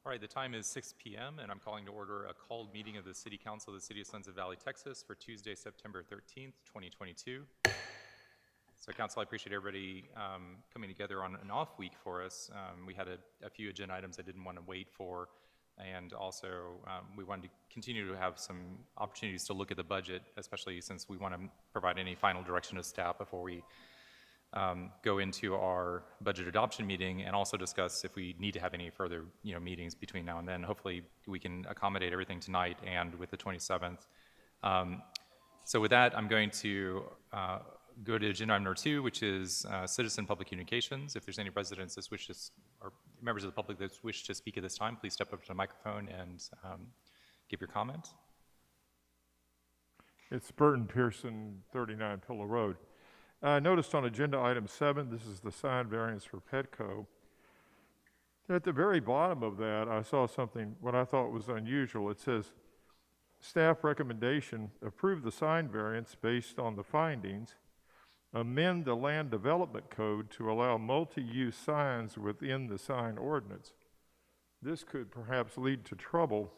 All right, the time is 6 p.m. and I'm calling to order a called meeting of the City Council of the City of Sons of Valley, Texas for Tuesday, September 13th, 2022. So Council, I appreciate everybody coming together on an off week for us. We had a few agenda items I didn't want to wait for, and also we wanted to continue to have some opportunities to look at the budget, especially since we want to provide any final direction to staff before we go into our budget adoption meeting, and also discuss if we need to have any further meetings between now and then. Hopefully we can accommodate everything tonight and with the 27th. So with that, I'm going to go to agenda item number 2, which is citizen public communications. If there's any residents that wish to, or members of the public that wish to speak at this time, please step up to the microphone and give your comment. It's Burton Pearson, 39 Pillow Road. I noticed on agenda item 7, this is the sign variance for Petco. At the very bottom of that, I saw something, what I thought was unusual. It says, staff recommendation, approve the sign variance based on the findings, amend the land development code to allow multi-use signs within the sign ordinance. This could perhaps lead to trouble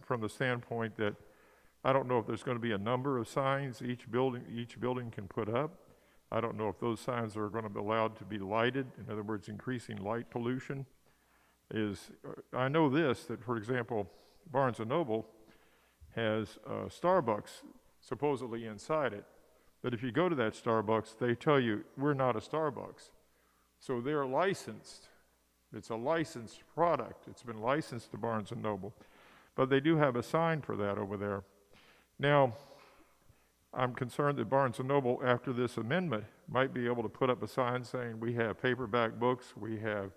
from the standpoint that I don't know if there's going to be a number of signs each building can put up. I don't know if those signs are going to be allowed to be lighted, in other words, increasing light pollution. I know this, that for example, Barnes & Noble has Starbucks supposedly inside it, but if you go to that Starbucks, they tell you, we're not a Starbucks. So they're licensed. It's a licensed product. It's been licensed to Barnes & Noble, but they do have a sign for that over there. Now, I'm concerned that Barnes & Noble, after this amendment, might be able to put up a sign saying we have paperback books, we have,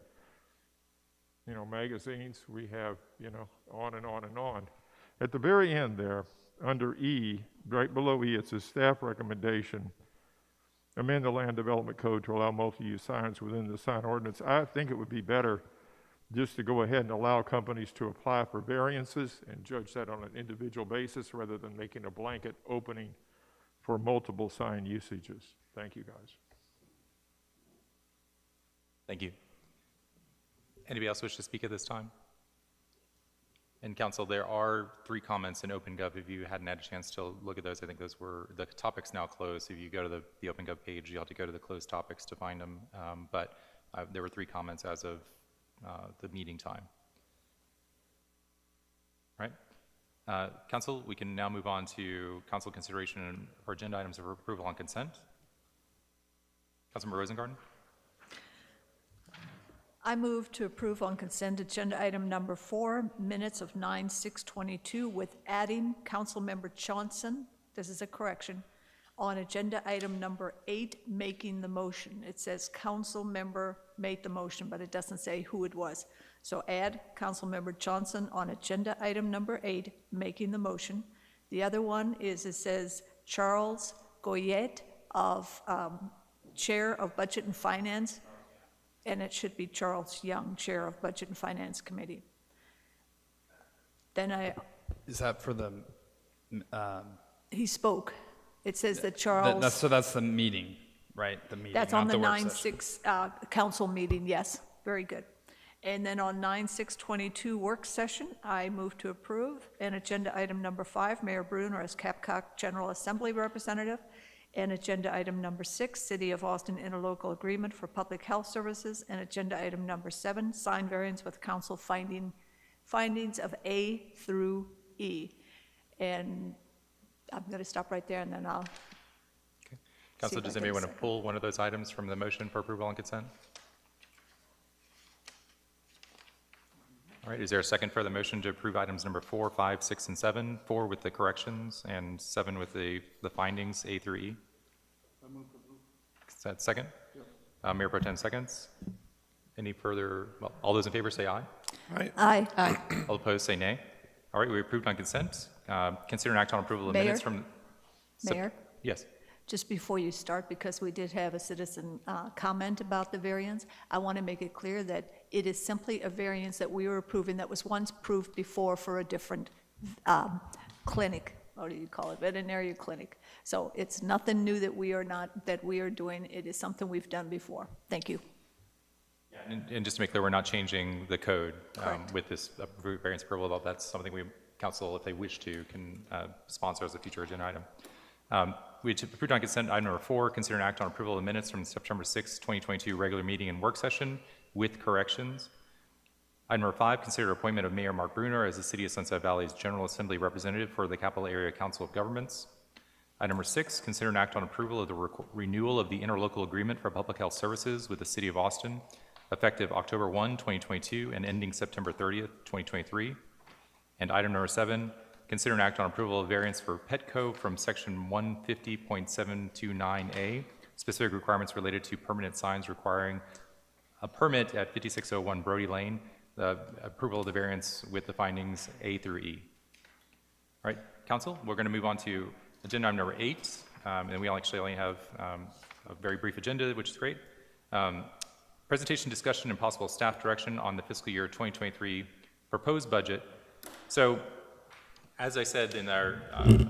magazines, we have, on and on and on. At the very end there, under E, right below E, it says staff recommendation, amend the land development code to allow multi-use signs within the sign ordinance. I think it would be better just to go ahead and allow companies to apply for variances and judge that on an individual basis rather than making a blanket opening for multiple sign usages. Thank you, guys. Thank you. Anybody else wish to speak at this time? And Council, there are 3 comments in OpenGov. If you hadn't had a chance to look at those, I think those were, the topics now closed. If you go to the OpenGov page, you'll have to go to the closed topics to find them. But there were 3 comments as of the meeting time. All right. Council, we can now move on to council consideration for agenda items for approval on consent. Councilmember Rosengarten. I move to approve on consent agenda item number 4, minutes of 9/6/22, with adding Councilmember Johnson, this is a correction, on agenda item number 8, making the motion. It says council member made the motion, but it doesn't say who it was. So add Councilmember Johnson on agenda item number 8, making the motion. The other one is, it says Charles Goyette of Chair of Budget and Finance, and it should be Charles Young, Chair of Budget and Finance Committee. Then Is that for the? He spoke. It says that Charles. So that's the meeting, right? The meeting. That's on the not work session. 9/6 council meeting, yes. Very good. And then on 9/6/22 work session, I move to approve. And agenda item number 5, Mayor Bruner as Capcock General Assembly Representative. And agenda item number 6, City of Austin Interlocal Agreement for Public Health Services. And agenda item number 7, sign variance with council findings of A through E. And I'm going to stop right there, and then I'll. Okay. Council, does anybody want to pull one of those items from the motion for approval on consent? All right, is there a second for the motion to approve items number 4, 5, 6, and 7, 4 with the corrections and 7 with the findings, A through E? I move to approve. Is that second? Yep. Mayor Pro Tem seconds. Any further, well, all those in favor say aye. Aye. Aye. Aye. All opposed say nay. All right, we approved on consent. Consider an act on approval of Mayor? minutes from... Mayor? Yes. Just before you start, because we did have a citizen comment about the variance, I want to make it clear that it is simply a variance that we were approving that was once approved before for a different clinic. What do you call it? Veterinary clinic. So it's nothing new that we are doing. It is something we've done before. Thank you. Yeah, and just to make clear, we're not changing the code Correct. with this variance approval, although that's something council, if they wish to, can sponsor as a future agenda item. We approved on consent item number 4, consider an act on approval of the minutes from September 6, 2022 regular meeting and work session with corrections. Item number 5, consider appointment of Mayor Mark Bruner as the City of Sunset Valley's General Assembly representative for the Capital Area Council of Governments. Item number 6, consider an act on approval of the renewal of the interlocal agreement for public health services with the City of Austin, effective October 1, 2022, and ending September 30th, 2023. And item number 7, consider an act on approval of variance for Petco from section 150.729A, specific requirements related to permanent signs requiring a permit at 5601 Brody Lane, the approval of the variance with the findings A through E. All right, council, we're going to move on to agenda item number 8, and we actually only have a very brief agenda, which is great. Presentation, discussion, and possible staff direction on the fiscal year 2023 proposed budget. So, as I said in our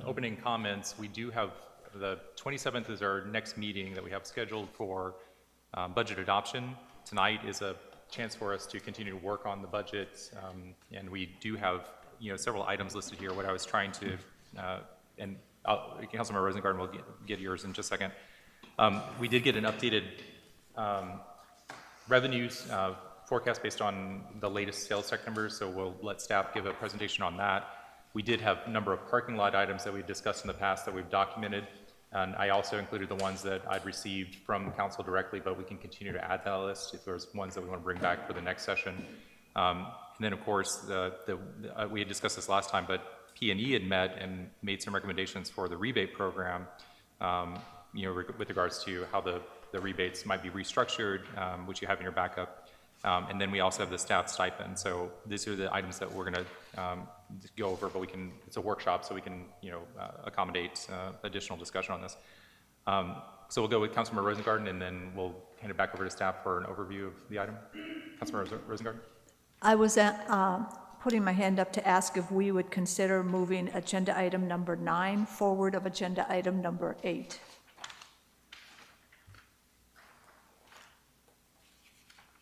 opening comments, we do have the 27th is our next meeting that we have scheduled for budget adoption. Tonight is a chance for us to continue to work on the budget, and we do have several items listed here. What I was trying to, and Councilmember Rosengarten will get yours in just a second. We did get an updated revenues forecast based on the latest sales tech numbers, so we'll let staff give a presentation on that. We did have a number of parking lot items that we discussed in the past that we've documented, and I also included the ones that I'd received from council directly, but we can continue to add that list if there's ones that we want to bring back for the next session. And then, of course, we had discussed this last time, but P&E had met and made some recommendations for the rebate program, with regards to how the rebates might be restructured, which you have in your backup. And then we also have the staff stipend. So these are the items that we're going to go over, but it's a workshop, so we can, accommodate additional discussion on this. So we'll go with Councilmember Rosengarten, and then we'll hand it back over to staff for an overview of the item. Councilmember Rosengarten. I was putting my hand up to ask if we would consider moving agenda item number 9 forward of agenda item number 8.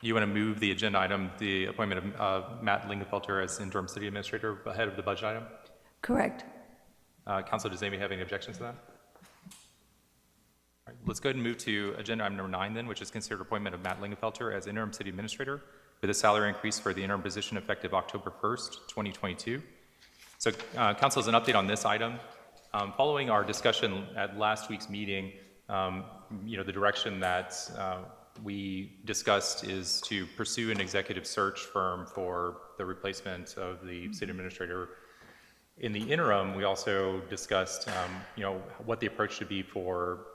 You want to move the agenda item, the appointment of Matt Lingafelter as interim city administrator ahead of the budget item? Correct. Council, does anybody have any objections to that? All right, let's go ahead and move to agenda item number 9 then, which is considered appointment of Matt Lingafelter as interim city administrator with a salary increase for the interim position effective October 1st, 2022. So council has an update on this item. Following our discussion at last week's meeting, the direction that we discussed is to pursue an executive search firm for the replacement of the city administrator. In the interim, we also discussed, what the approach should be for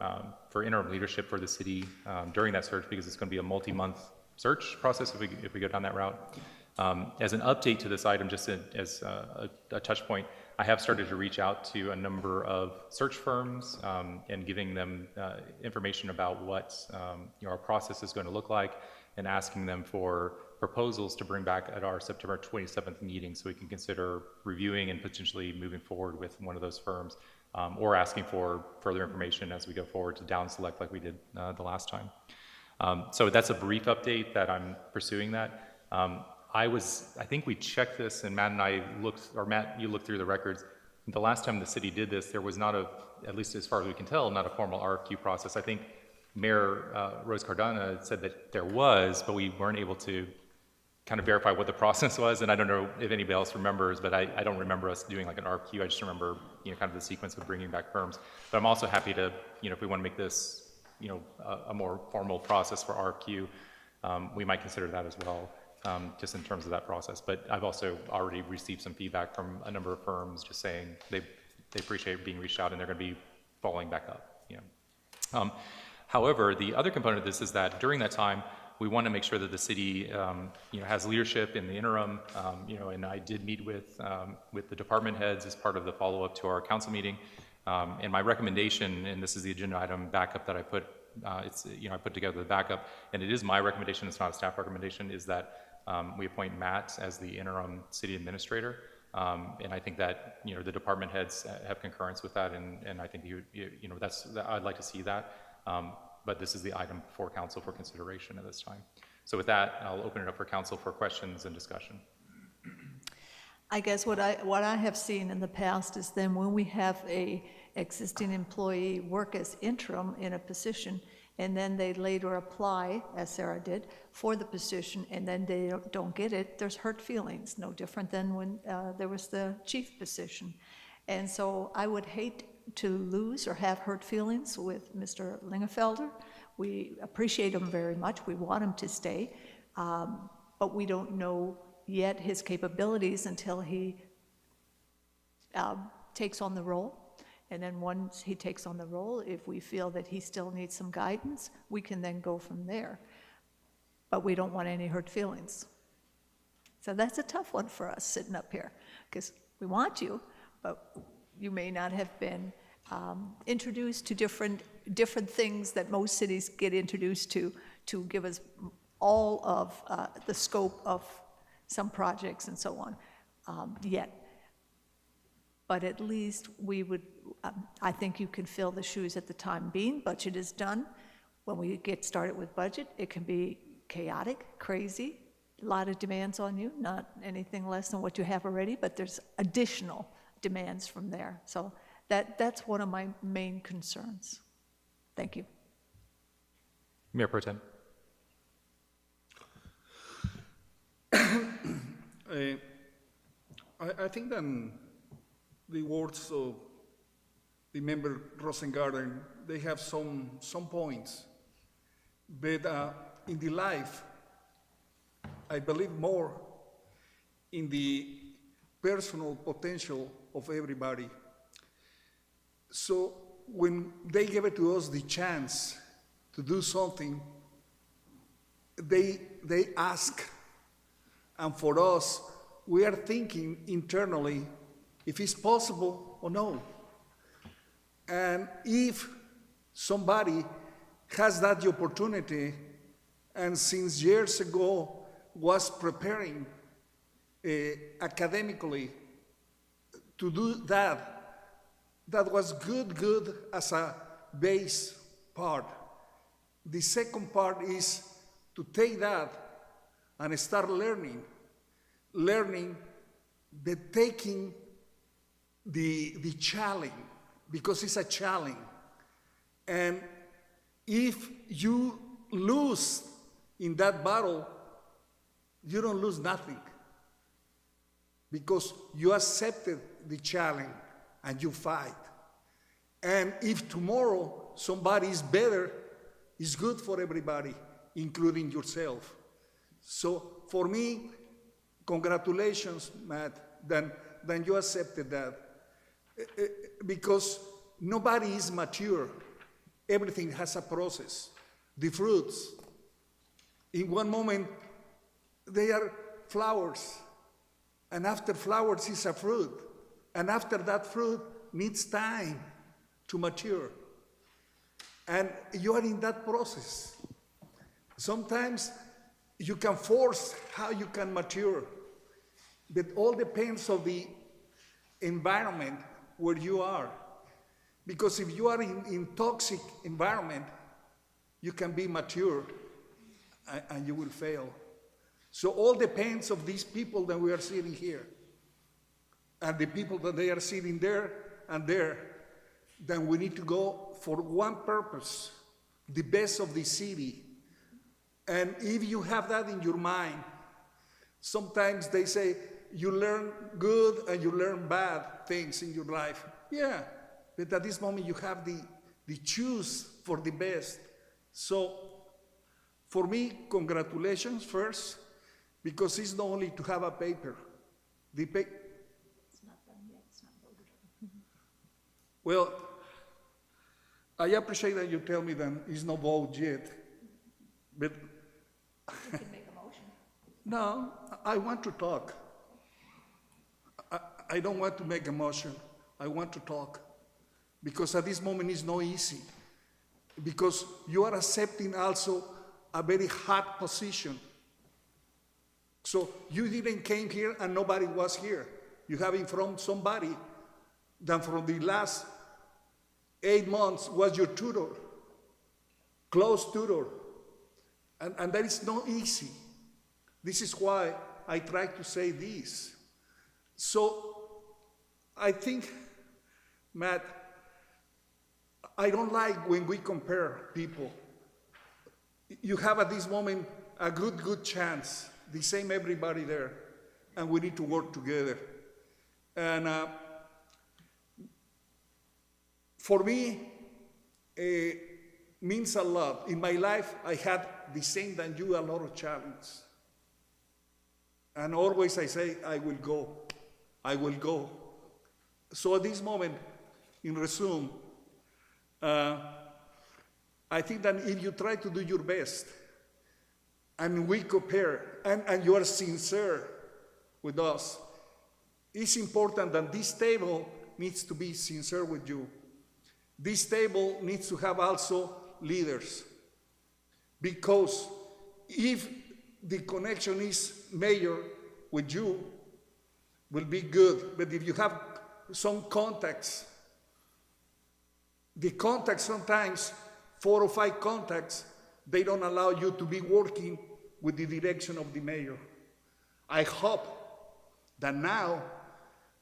interim leadership for the city during that search, because it's going to be a multi-month search process if we go down that route. As an update to this item, just as a touch point, I have started to reach out to a number of search firms and giving them information about what our process is going to look like, and asking them for proposals to bring back at our September 27th meeting, so we can consider reviewing and potentially moving forward with one of those firms, or asking for further information as we go forward to down select like we did the last time. So that's a brief update that I'm pursuing that. I think we checked this, and Matt and I looked, or Matt, you looked through the records. The last time the city did this, there was not at least as far as we can tell, not a formal RFQ process. I think Mayor Rose Cardona said that there was, but we weren't able to kind of verify what the process was, and I don't know if anybody else remembers, but I don't remember us doing like an RFQ. I just remember, kind of the sequence of bringing back firms. But I'm also happy to, if we want to make this, a more formal process for RFQ, we might consider that as well. Just in terms of that process. But I've also already received some feedback from a number of firms just saying they appreciate being reached out, and they're going to be following back up. However, the other component of this is that during that time, we want to make sure that the city has leadership in the interim, and I did meet with the department heads as part of the follow-up to our council meeting. And my recommendation, and this is the agenda item backup that I put, I put together the backup, and it is my recommendation, it's not a staff recommendation, is that we appoint Matt as the interim city administrator, and I think that the department heads have concurrence with that, and I think I'd like to see that. but this is the item for council for consideration at this time. So with that, I'll open it up for council for questions and discussion. I guess what I have seen in the past is then when we have a existing employee work as interim in a position, and then they later apply, as Sarah did, for the position, and then they don't get it, there's hurt feelings, no different than when there was the chief position. And so I would hate to lose or have hurt feelings with Mr. Lingafelter. We appreciate him very much, we want him to stay, but we don't know yet his capabilities until he takes on the role. And then once he takes on the role, if we feel that he still needs some guidance, we can then go from there. But we don't want any hurt feelings. So that's a tough one for us sitting up here, because we want you, but you may not have been introduced to different things that most cities get introduced to give us all of the scope of some projects and so on yet. But at least we would, I think you can fill the shoes at the time being. Budget is done. When we get started with budget, it can be chaotic, crazy, a lot of demands on you, not anything less than what you have already, but there's additional demands from there. So that's one of my main concerns. Thank you. Mayor Pro Tem. I think that the words of the member Rosengarten, they have some points, but in the life, I believe more in the personal potential of everybody. So when they gave it to us the chance to do something, they ask, and for us, we are thinking internally if it's possible or no. And if somebody has that opportunity and since years ago was preparing academically to do that, that was good as a base part. The second part is to take that and start learning that taking the challenge, because it's a challenge. And if you lose in that battle, you don't lose nothing, because you accepted the challenge and you fight. And if tomorrow somebody is better, it's good for everybody, including yourself. So for me, congratulations, Matt, then you accepted that. Because nobody is mature. Everything has a process. The fruits, in one moment, they are flowers. And after flowers is a fruit. And after that fruit needs time to mature. And you are in that process. Sometimes you can force how you can mature. But all depends on the environment where you are. Because if you are in toxic environment, you can be mature and you will fail. So all depends of these people that we are sitting here and the people that they are sitting there and there. Then we need to go for one purpose, the best of the city. And if you have that in your mind, sometimes they say you learn good and you learn bad things in your life. Yeah, but at this moment you have the choose for the best. So for me, congratulations first, because it's not only to have a paper. It's not done yet, it's not voted on. Well, I appreciate that you tell me that it's not voted yet, but You can make a motion. no, I want to talk. I don't want to make a motion. I want to talk. Because at this moment it's not easy. Because you are accepting also a very hard position. So you didn't came here and nobody was here. You have informed somebody that from the last 8 months was your tutor. close tutor, and that is not easy. This is why I try to say this. So I think, Matt, I don't like when we compare people. You have at this moment a good chance, the same everybody there, and we need to work together. And for me, means a lot. In my life, I had the same than you, a lot of challenges. And always I say, I will go, I will go. So at this moment, in resume, I think that if you try to do your best, and we compare, and you are sincere with us, it's important that this table needs to be sincere with you. This table needs to have also leaders. Because if the connection is major with you, will be good. But if you have some contacts, the contacts sometimes, 4 or 5 contacts, they don't allow you to be working with the direction of the mayor. I hope that now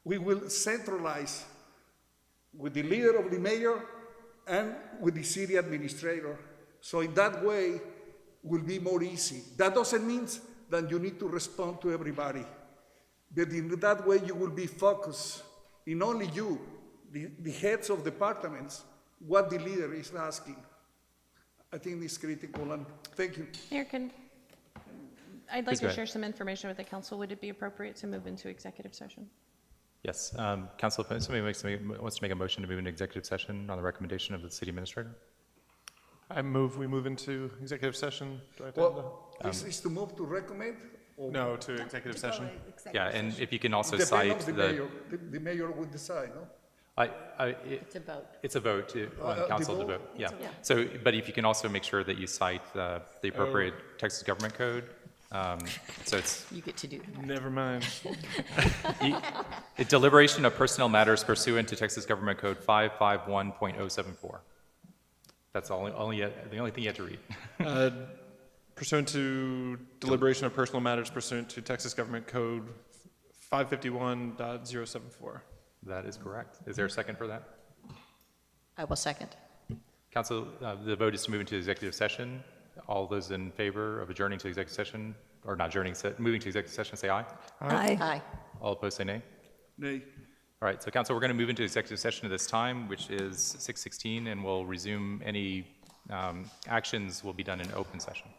we will centralize with the leader of the mayor and with the city administrator. So in that way, it will be more easy. That doesn't mean that you need to respond to everybody. But in that way, you will be focused in only you, the heads of departments, what the leader is asking. I think this is critical, and thank you. Mayor, I'd like Please go to ahead. share some information with the council. Would it be appropriate to move into executive session? Yes, Council, if somebody wants to make a motion to move into executive session on the recommendation of the city administrator? We move into executive session. Do I have to Well, this is to move to recommend? Or no, to executive session. Yeah, and if you can also depend cite on the mayor. The mayor will decide, no? It's a vote. It's a vote on the council to vote? vote, yeah. So, but if you can also make sure that you cite the appropriate Texas government code, so it's You get to do that. Never mind. deliberation of personnel matters pursuant to Texas Government Code 551.074. That's the only thing you have to read. Pursuant to deliberation of personal matters pursuant to Texas Government Code 551.074. That is correct. Is there a second for that? I will second. Council, the vote is to move into executive session. All those in favor of adjourning to executive session, or not adjourning, moving to executive session, say aye. Aye. All opposed, say nay. Nay. All right, so council, we're going to move into executive session at this time, which is 6:16, and we'll resume any actions will be done in open session.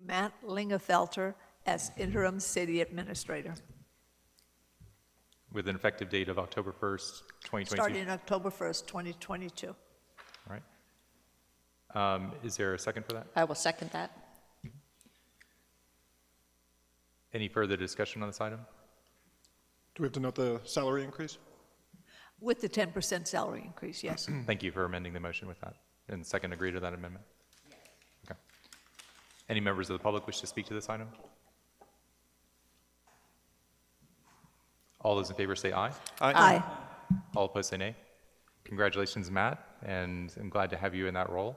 Matt Lingafelter as interim city administrator, with an effective date of October 1st, 2022. starting October 1st, 2022. All right. Is there a second for that? I will second that. Any further discussion on this item? Do we have to note the salary increase? With the 10% salary increase, yes. Thank you for amending the motion with that. And second, agree to that amendment? Okay. Any members of the public wish to speak to this item? All those in favor say aye. Aye. All opposed say nay. Congratulations, Matt, and I'm glad to have you in that role.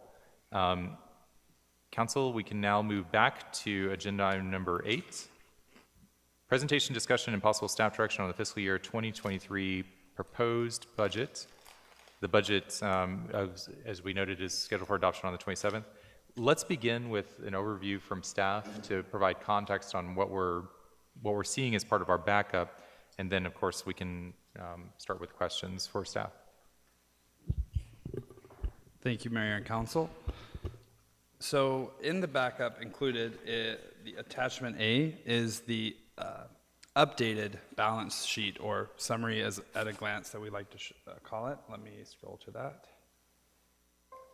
Council, we can now move back to agenda item number 8. Presentation, discussion, and possible staff direction on the fiscal year 2023 proposed budget. The budget, as we noted, is scheduled for adoption on the 27th. Let's begin with an overview from staff to provide context on what we're seeing as part of our backup, and then, of course, we can start with questions for staff. Thank you, Mayor and Council. So in the backup included, the attachment A is the updated balance sheet or summary at a glance that we like to call it. Let me scroll to that.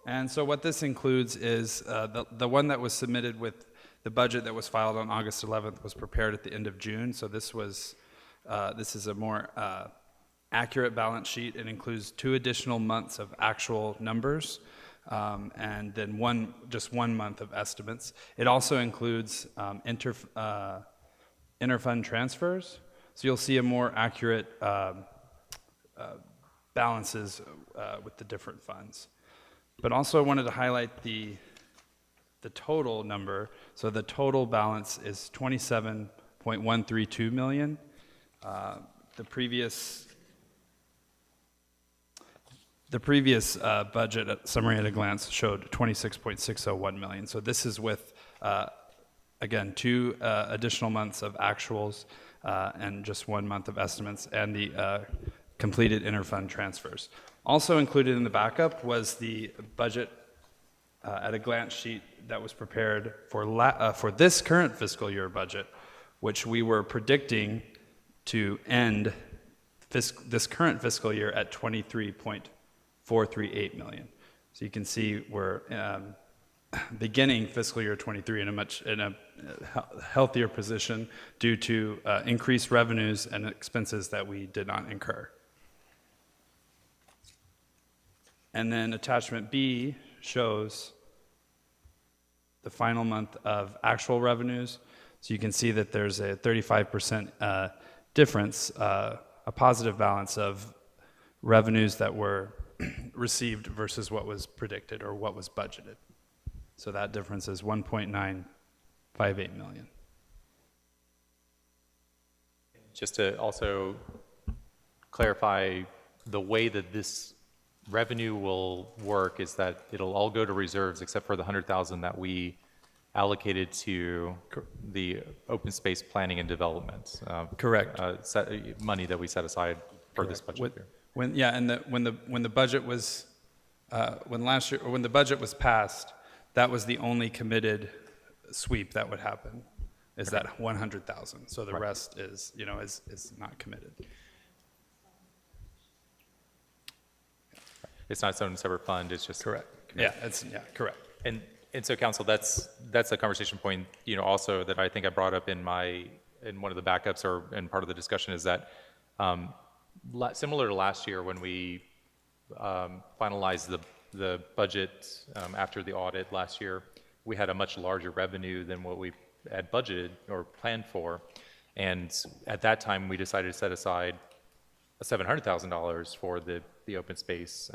And so what this includes is the one that was submitted with the budget that was filed on August 11th was prepared at the end of June. So this is a more accurate balance sheet. It includes 2 additional months of actual numbers and then just one month of estimates. It also includes interfund transfers, so you'll see a more accurate balances with the different funds. But also I wanted to highlight the total number. So the total balance is $27.132 million. The previous budget summary at a glance showed $26.601 million. So this is with again, 2 additional months of actuals and just 1 month of estimates and the completed interfund transfers. Also included in the backup was the budget at a glance sheet that was prepared for this current fiscal year budget, which we were predicting to end this current fiscal year at $23.438 million. So you can see we're beginning fiscal year 23 in a healthier position due to increased revenues and expenses that we did not incur. And then attachment B shows the final month of actual revenues. So you can see that there's a 35% difference, a positive balance of revenues that were received versus what was predicted or what was budgeted. So that difference is $1.958 million. Just to also clarify, the way that this revenue will work is that it'll all go to reserves except for the $100,000 that we allocated to the open space planning and development. Correct. Money that we set aside for this budget year. When the budget was when the budget was passed, that was the only committed sweep that would happen, is that 100,000. So the rest is not committed. It's not its own separate fund. It's just correct. committed. Yeah, correct. And so, council, that's a conversation point, also that I think I brought up in one of the backups and part of the discussion is that similar to last year when we finalized the budget after the audit last year, we had a much larger revenue than what we had budgeted or planned for. And at that time, we decided to set aside $700,000 for the open space,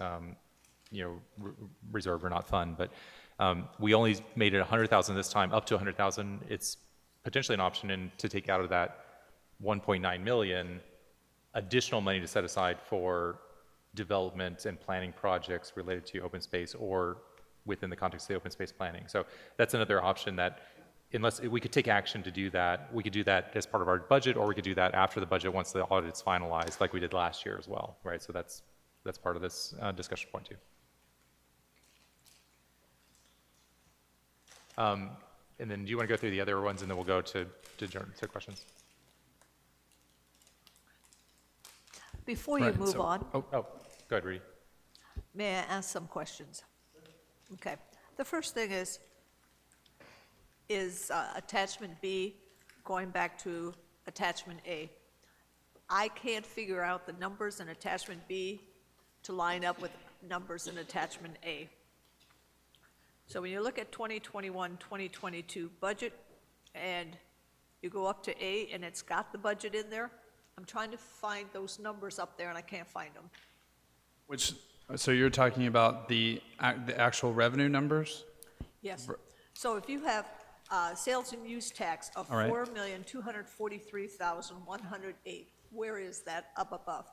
reserve or not fund. But we only made it $100,000 this time, up to $100,000. It's potentially an option to take out of that $1.9 million additional money to set aside for development and planning projects related to open space or within the context of the open space planning. So that's another option that, unless we could take action to do that, we could do that as part of our budget, or we could do that after the budget once the audit's finalized, like we did last year as well, right? So that's part of this discussion point too. And then do you want to go through the other ones, and then we'll go to questions? Before you Right, move so- on, Oh, go ahead, Rudy. may I ask some questions? Okay. The first thing is attachment B, going back to attachment A. I can't figure out the numbers in attachment B to line up with numbers in attachment A. So when you look at 2021, 2022 budget, and you go up to A and it's got the budget in there, I'm trying to find those numbers up there and I can't find them. So you're talking about the actual revenue numbers? Yes. So if you have sales and use tax of All right. $4,243,108, where is that up above?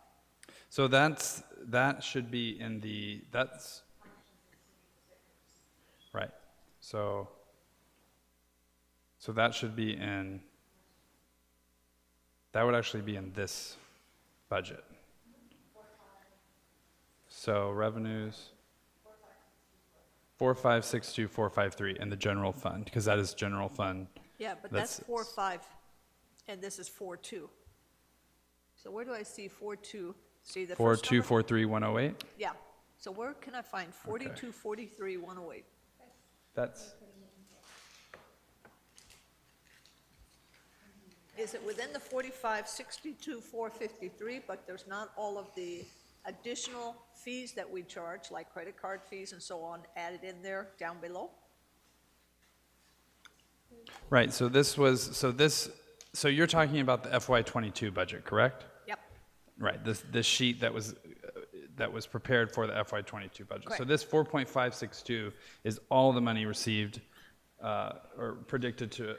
So that should be in that's, right. So that should be that would actually be in this budget. So revenues, 4562453 in the general fund, because that is general fund. Yeah, but that's 4.5, and this is 4.2. So where do I see 4.2? See the first number? 4243108? Yeah. So where can I find 4243,108? That's, Is it within the 4562,453, but there's not all of the additional fees that we charge, like credit card fees and so on, added in there down below? right, so you're talking about the FY22 budget, correct? Yep. Right, this sheet that was prepared for the FY22 budget. So Correct. this 4.562 is all the money received, or predicted to,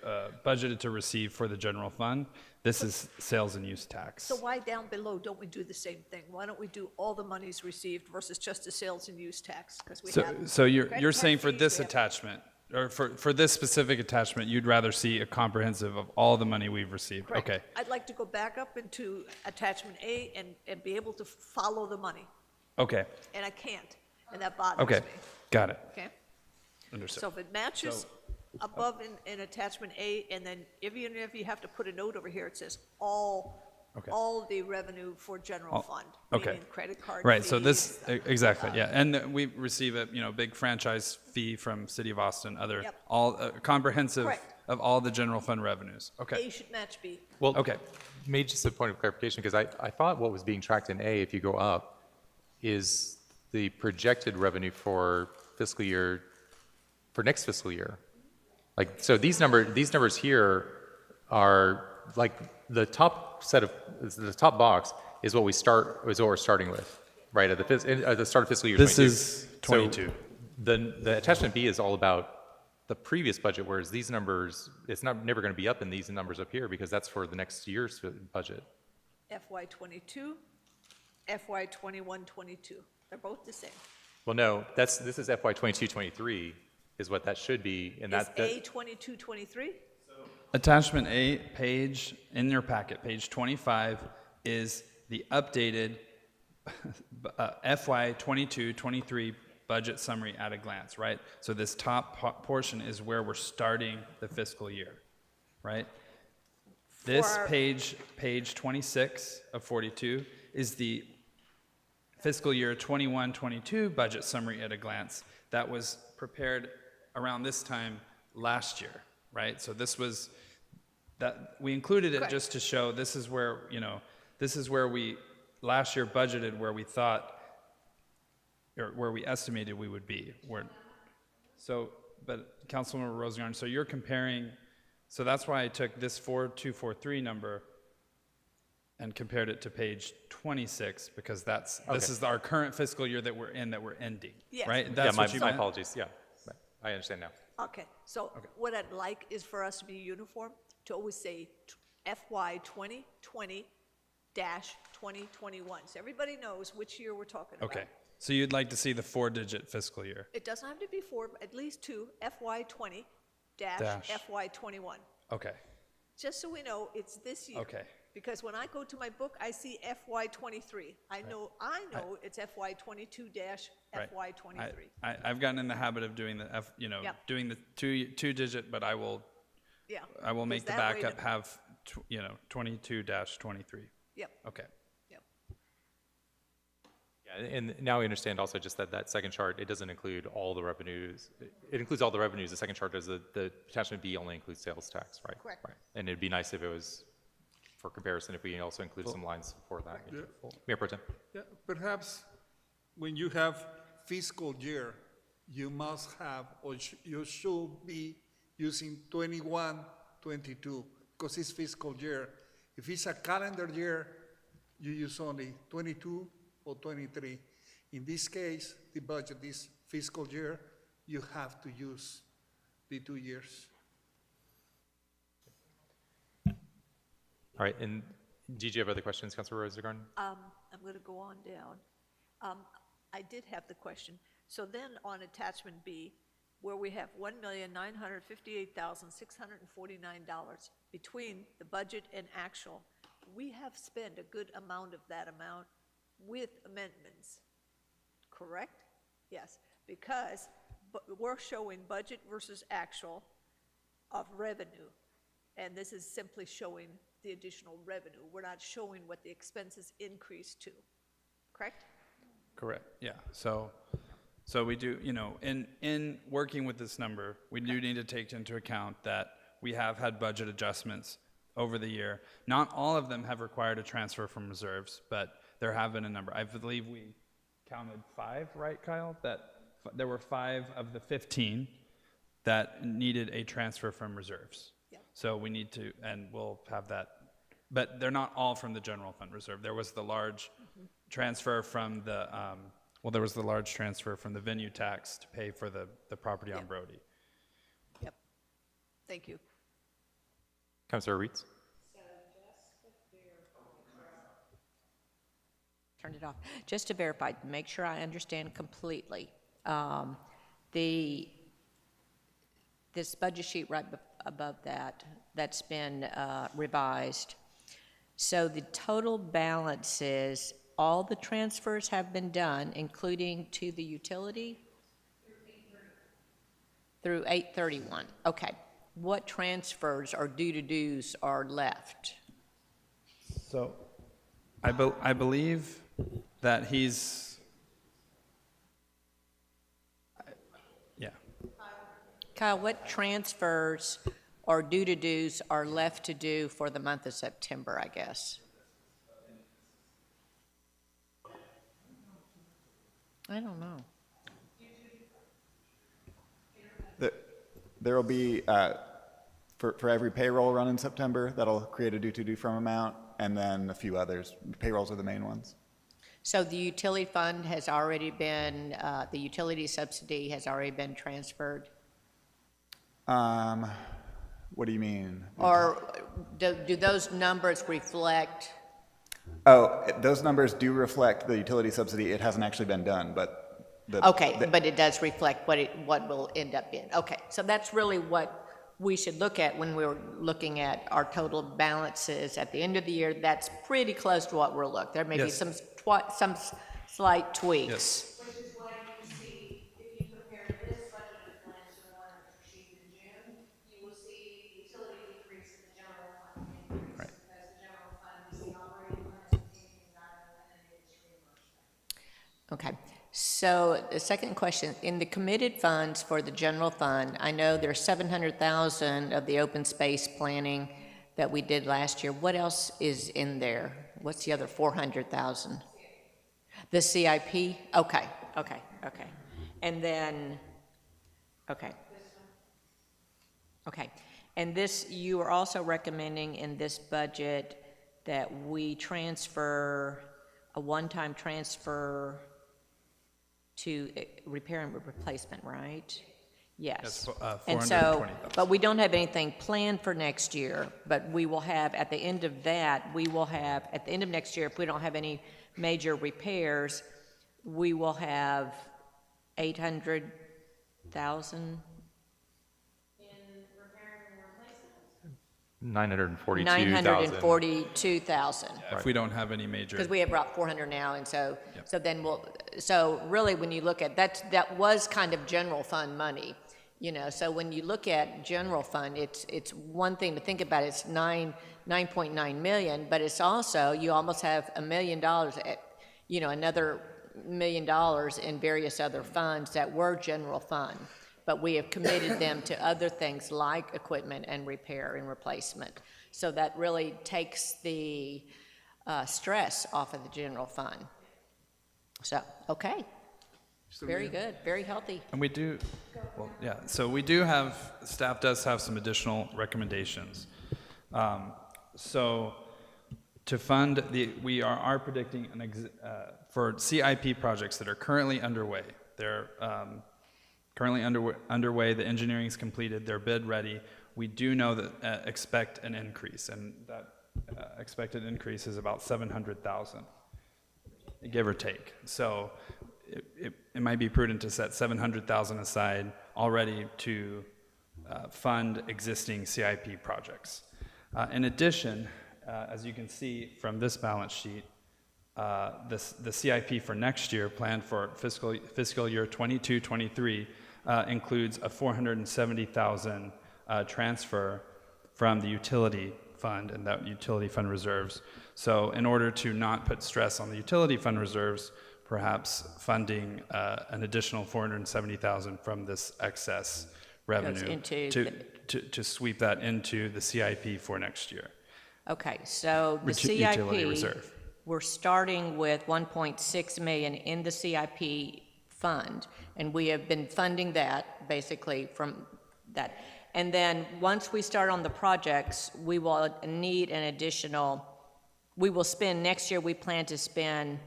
budgeted to receive for the general fund. This is sales and use tax. So why down below don't we do the same thing? Why don't we do all the monies received versus just the sales and use tax? Because we have. So you're credit saying card for fees, this we have- attachment, or for this specific attachment, you'd rather see a comprehensive of all the money we've received? Correct. Okay, I'd like to go back up into attachment A and be able to follow the money, okay, and I can't, and that bothers okay, me, got it, okay? understood. So if it matches above in attachment A, and then even if you have to put a note over here, it says Okay. all the revenue for general fund, okay. meaning credit card Right, so fees, exactly, yeah, and we receive a, big franchise fee from City of Austin, other, Yep. all, comprehensive Correct. of all the general fund revenues, okay, A should match B. Well, okay. maybe just a point of clarification, because I thought what was being tracked in A, if you go up, is the projected revenue for next fiscal year. Like, so these numbers here are like the top box is what we're starting with, right, at the start of fiscal year 22. This is 22. So the attachment B is all about the previous budget, whereas these numbers, it's never going to be up in these numbers up here because that's for the next year's budget. FY '22, FY '21-22, they're both the same. Well, no, this is FY 22-23 is what that should be, and Is that A '22-23? Attachment A, page, in your packet, page 25, is the updated FY 22-23 budget summary at a glance, right? So this top portion is where we're starting the fiscal year, right? This For- page 26 of 42 is the fiscal year 21-22 budget summary at a glance that was prepared around this time last year, right? So this was, that we included it Correct. just to show this is where, this is where we last year budgeted where we thought, or where we estimated we would be. So, but Councilmember Rosengarten, so you're comparing, so that's why I took this 4243 number and compared it to page 26, because this is our current fiscal year that we're ending, Yes. right? yeah, That's my what you meant? apologies. Yeah, right. I understand now. Okay, so what I'd like is for us to be uniform, to always say FY 2020-2021, so everybody knows which year we're talking about. Okay, so you'd like to see the 4-digit fiscal year? It doesn't have to be four, but at least two, FY 20 Dash. FY 21, Okay, just so we know it's this year. okay, Because when I go to my book, I see FY '23. I know it's FY '22 dash Right. FY '23. I've gotten in the habit of doing the Yep. doing the two digit, but I will Yeah. make the because that way backup the- have 22-23. Yep, Okay. yep. Yeah, and now we understand also just that second chart, it doesn't include all the revenues. It includes all the revenues. The second chart does, the attachment B only includes sales tax, right? Correct. Right. And it'd be nice if it was, for comparison, if we also include some lines for that. Yeah. Mayor Pro Tem. Yeah, perhaps when you have fiscal year, you must have, or you should be using 21, 22, because it's fiscal year. If it's a calendar year, you use only 22 or 23. In this case, the budget is fiscal year, you have to use the 2 years. All right, and did you have other questions, Councilor Rosengarten? I'm going to go on down. I did have the question. So then on attachment B, where we have $1,958,649 between the budget and actual, we have spent a good amount of that amount with amendments, correct? Yes, because we're showing budget versus actual of revenue, and this is simply showing the additional revenue. We're not showing what the expenses increased to, correct? Correct. Yeah. So we do, in working with this number, we do need to take into account that we have had budget adjustments over the year. Not all of them have required a transfer from reserves, but there have been a number. I believe we counted 5, right, Kyle? That there were 5 of the 15 that needed a transfer from reserves. Yeah. So we need to, and we'll have that, but they're not all from the general fund reserve. There was the large transfer from the, there was the large transfer from the venue tax to pay for the property on Yeah. Brody. Yep. Thank you. Councilor Reitz? Turn it off. Just to verify, make sure I understand completely. This budget sheet right above that's been revised. So the total balances, all the transfers have been done, including to the utility? Through 8/31. Okay. What transfers or due-to-dos are left? So I believe that he's, yeah. Kyle, what transfers or due-to-dos are left to do for the month of September, I guess? I don't know. There will be, for every payroll run in September, that'll create a due from amount, and then a few others. Payrolls are the main ones. So the utility fund has already been, the utility subsidy has already been transferred? What do you mean? Or do those numbers reflect? Oh, those numbers do reflect the utility subsidy. It hasn't actually been done, but Okay, but it does reflect what will end up being. Okay, so that's really what we should look at when we're looking at our total balances at the end of the year. That's pretty close to what we'll look. There may be Yes. some slight tweaks. Yes. Which is why you see, if you compare this budgeted plan to the one that was received in June, you will see utility decrease and the general fund increase. Right. Because the general fund is the operating fund, and taking out of it, and then it's reimbursement. Okay. So the second question, in the committed funds for the general fund, I know there's 700,000 of the open space planning that we did last year. What else is in there? What's the other 400,000? The CIP? Okay. And then, okay. And this, you are also recommending in this budget that we transfer, a one-time transfer to repair and replacement, right? Yes. That's, And so, 420,000. but we don't have anything planned for next year, but we will have, at the end of that, at the end of next year, if we don't have any major repairs, we will have 800,000. $942,000. 942,000. If we don't have any major. Because we have about 400 now, and so, so really, when you look at, that was kind of general fund money, so when you look at general fund, it's one thing to think about, it's 9.9 million, but it's also, you almost have $1 million, another $1 million in various other funds that were general fund, but we have committed them to other things like equipment and repair and replacement. So that really takes the stress off of the general fund. So, okay. Very good, very healthy. And we do, well, yeah, so we do have, staff does have some additional recommendations. So to fund we are predicting for CIP projects that are currently underway. They're currently underway, the engineering is completed, they're bid ready. We do know that expect an increase, and that expected increase is about 700,000, give or take. So it might be prudent to set 700,000 aside already to fund existing CIP projects. In addition, as you can see from this balance sheet, the CIP for next year, planned for fiscal year 22-23, includes a 470,000 transfer from the utility fund and that utility fund reserves. So in order to not put stress on the utility fund reserves, perhaps funding an additional 470,000 from this excess revenue to sweep that into the CIP for next year. Okay, so the Utility CIP, reserve. we're starting with 1.6 million in the CIP fund, and we have been funding that basically from that. And then once we start on the projects, we will need an additional, we will spend, next year we plan to spend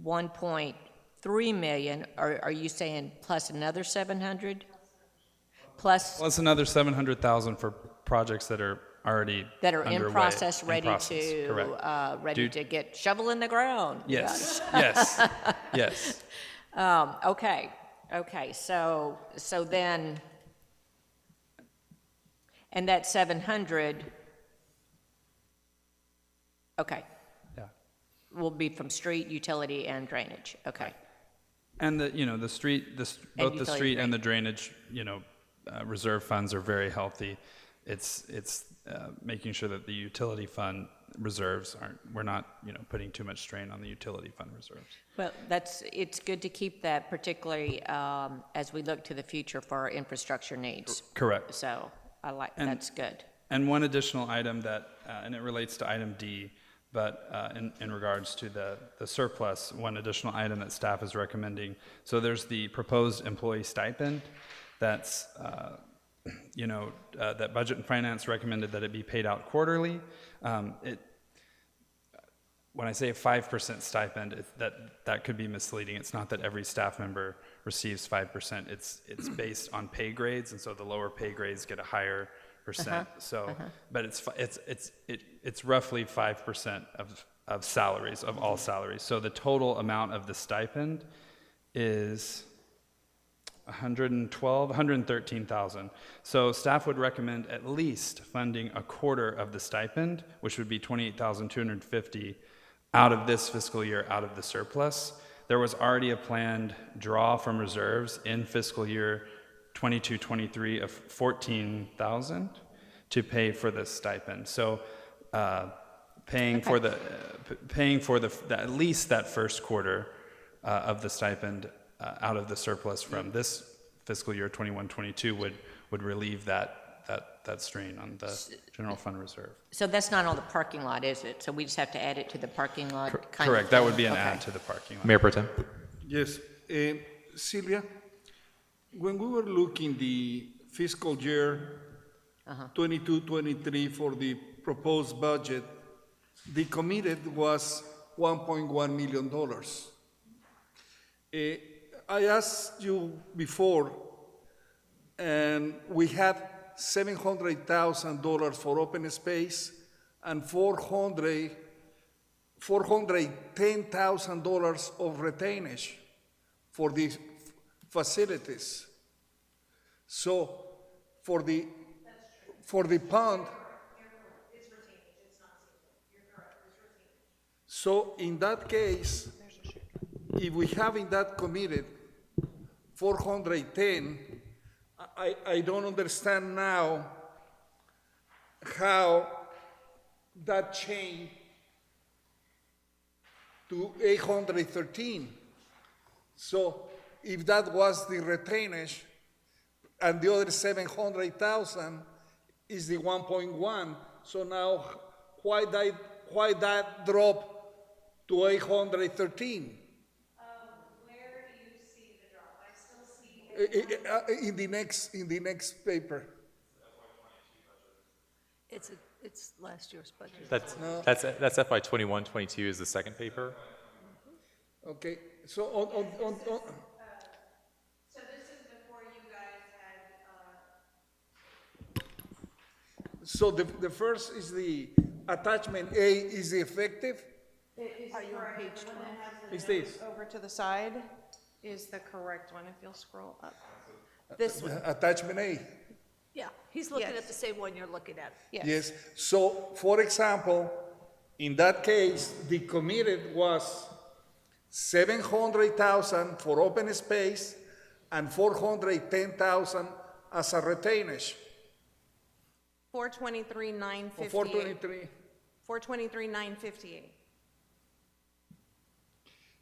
1.3 million. Are you saying plus another 700? Plus Another 700,000 for projects that are already that are underway, in process, ready correct. to get shovel in the ground. Yes, yes, yes. Okay. So then, and that 700. Okay. Yeah. Will be from street, utility, and drainage. Okay. And the street, both the street and the drainage, reserve funds are very healthy. It's making sure that the utility fund reserves we're not, putting too much strain on the utility fund reserves. Well, it's good to keep that, particularly as we look to the future for our infrastructure needs. Correct. So that's good. And one additional item that, and it relates to item D, but in regards to the surplus, one additional item that staff is recommending. So there's the proposed employee stipend that's, that Budget and Finance recommended that it be paid out quarterly. When I say a 5% stipend, that could be misleading. It's not that every staff member receives 5%. It's based on pay grades, and so the lower pay grades get a higher percent. But it's roughly 5% of salaries, of all salaries. So the total amount of the stipend is 113,000. So staff would recommend at least funding a quarter of the stipend, which would be 28,250 out of this fiscal year, out of the surplus. There was already a planned draw from reserves in fiscal year 22-23 of 14,000 to pay for the stipend. So paying for at least that first quarter of the stipend out of the surplus from this fiscal year 21-22 would relieve that strain on the general fund reserve. So that's not on the parking lot, is it? So we just have to add it to the parking lot? Correct. That would be an add to the parking lot. Mayor Pro Tem. Yes. Sylvia, when we were looking the fiscal year 22-23 for the proposed budget, the committed was $1.1 million. I asked you before, and we had $700,000 for open space and $410,000 of retainage for the facilities. So for the pond, So in that case, if we having that committed, 410, I don't understand now how that changed to 813. So if that was the retainage, and the other 700,000 is the 1.1, so now why that drop to 813? Where do you see the drop? I still see. In the next paper. It's last year's budget. That's FY 21, 22 is the second paper. Okay, so on So this is before you guys had, so the first is the attachment A is the effective. Are you on page 12? Is this Over to the side is the correct one, if you'll scroll up. This one, attachment A? Yeah, he's looking Yes. at the same one you're looking at. yes. Yes. So, for example, in that case, the committed was 700,000 for open space and 410,000 as a retainage. 423,958. 423. 423,958.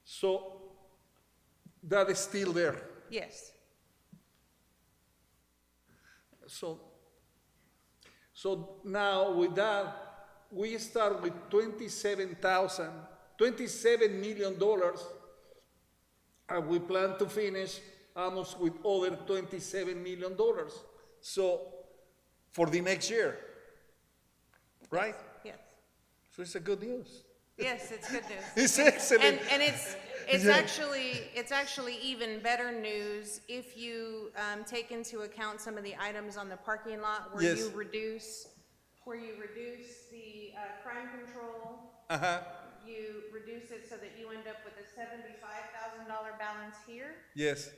So that is still there. Yes. So now with that, we start with $27 million, and we plan to finish almost with over $27 million. So for the next year, right? Yes. So it's a good news. Yes, it's good news. It's excellent. And it's Yeah. actually even better news if you take into account some of the items on the parking lot where Yes. you reduce the crime control. Uh-huh. You reduce it so that you end up with a $75,000 balance here. Yes.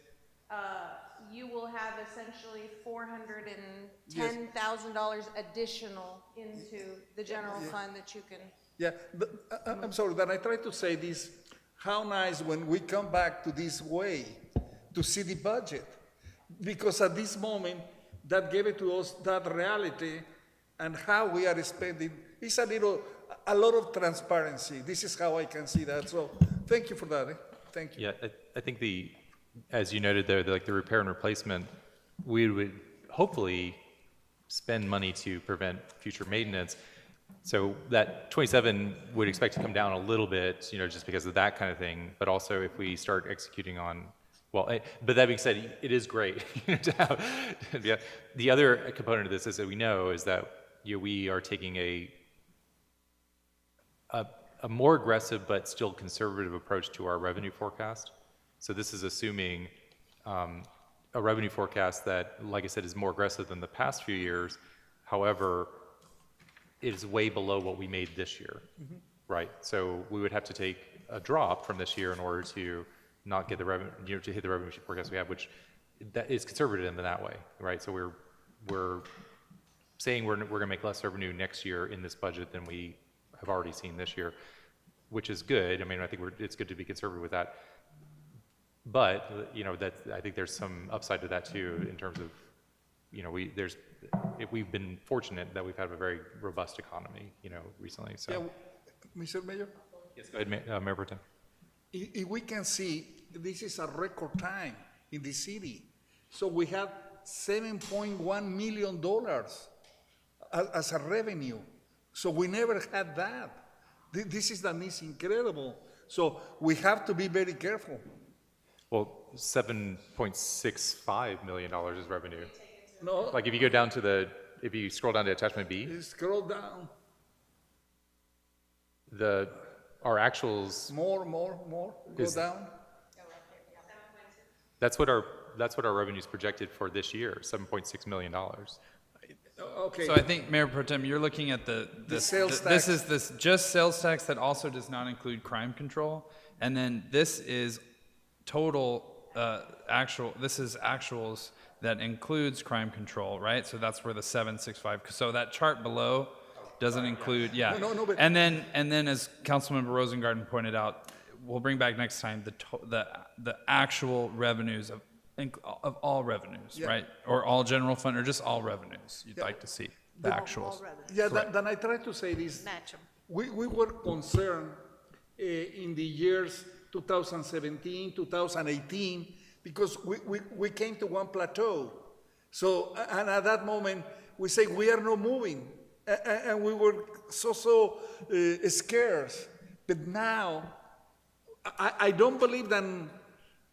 You will have essentially $410,000 additional into the general fund that you can. Yeah, but, I'm sorry that I try to say this. How nice when we come back to this way to see the budget, because at this moment that gave it to us that reality and how we are spending. It's a lot of transparency. This is how I can see that. So thank you for that. Thank you. Yeah, I think as you noted there, the repair and replacement, we would hopefully spend money to prevent future maintenance. So that 27 would expect to come down a little bit, just because of that kind of thing. But also if we start executing on, but that being said, it is great to have. Yeah. The other component of this is that we know is that we are taking a more aggressive but still conservative approach to our revenue forecast. So this is assuming a revenue forecast that, like I said, is more aggressive than the past few years. However, it is way below what we made this year, right? So we would have to take a drop from this year in order to not get the revenue, to hit the revenue forecast we have, which that is conservative in that way, right? So we're saying we're going to make less revenue next year in this budget than we have already seen this year, which is good. I mean, I think it's good to be conservative with that. But I think there's some upside to that too, in terms of we've been fortunate that we've had a very robust economy, recently. So, Yeah, Mr. Mayor? yes, go ahead, Mayor Pro Tem. If we can see, this is a record time in the city. So we have $7.1 million as a revenue. So we never had that. This is incredible. So we have to be very careful. Well, $7.65 million is revenue. No, Like if you go down to if you scroll down to attachment B, scroll down. our actuals, More. Go down. that's what our revenue is projected for this year, $7.6 million. Okay. So I think, Mayor Pro Tem, you're looking at the sales this tax. is this just sales tax that also does not include crime control, and then this is total this is actuals that includes crime control, right? So that's where the 765. So that chart below doesn't include, yeah. No, but- And then as Councilmember Rosengarten pointed out, we'll bring back next time the actual revenues of all revenues, Yeah. right? Or all general fund, or just all revenues you'd like to see, the actuals. Yeah, then I try to say this. Match 'em. We were concerned in the years 2017, 2018, because we came to one plateau. So, and at that moment, we say we are not moving. And we were so scared. But now, I don't believe that,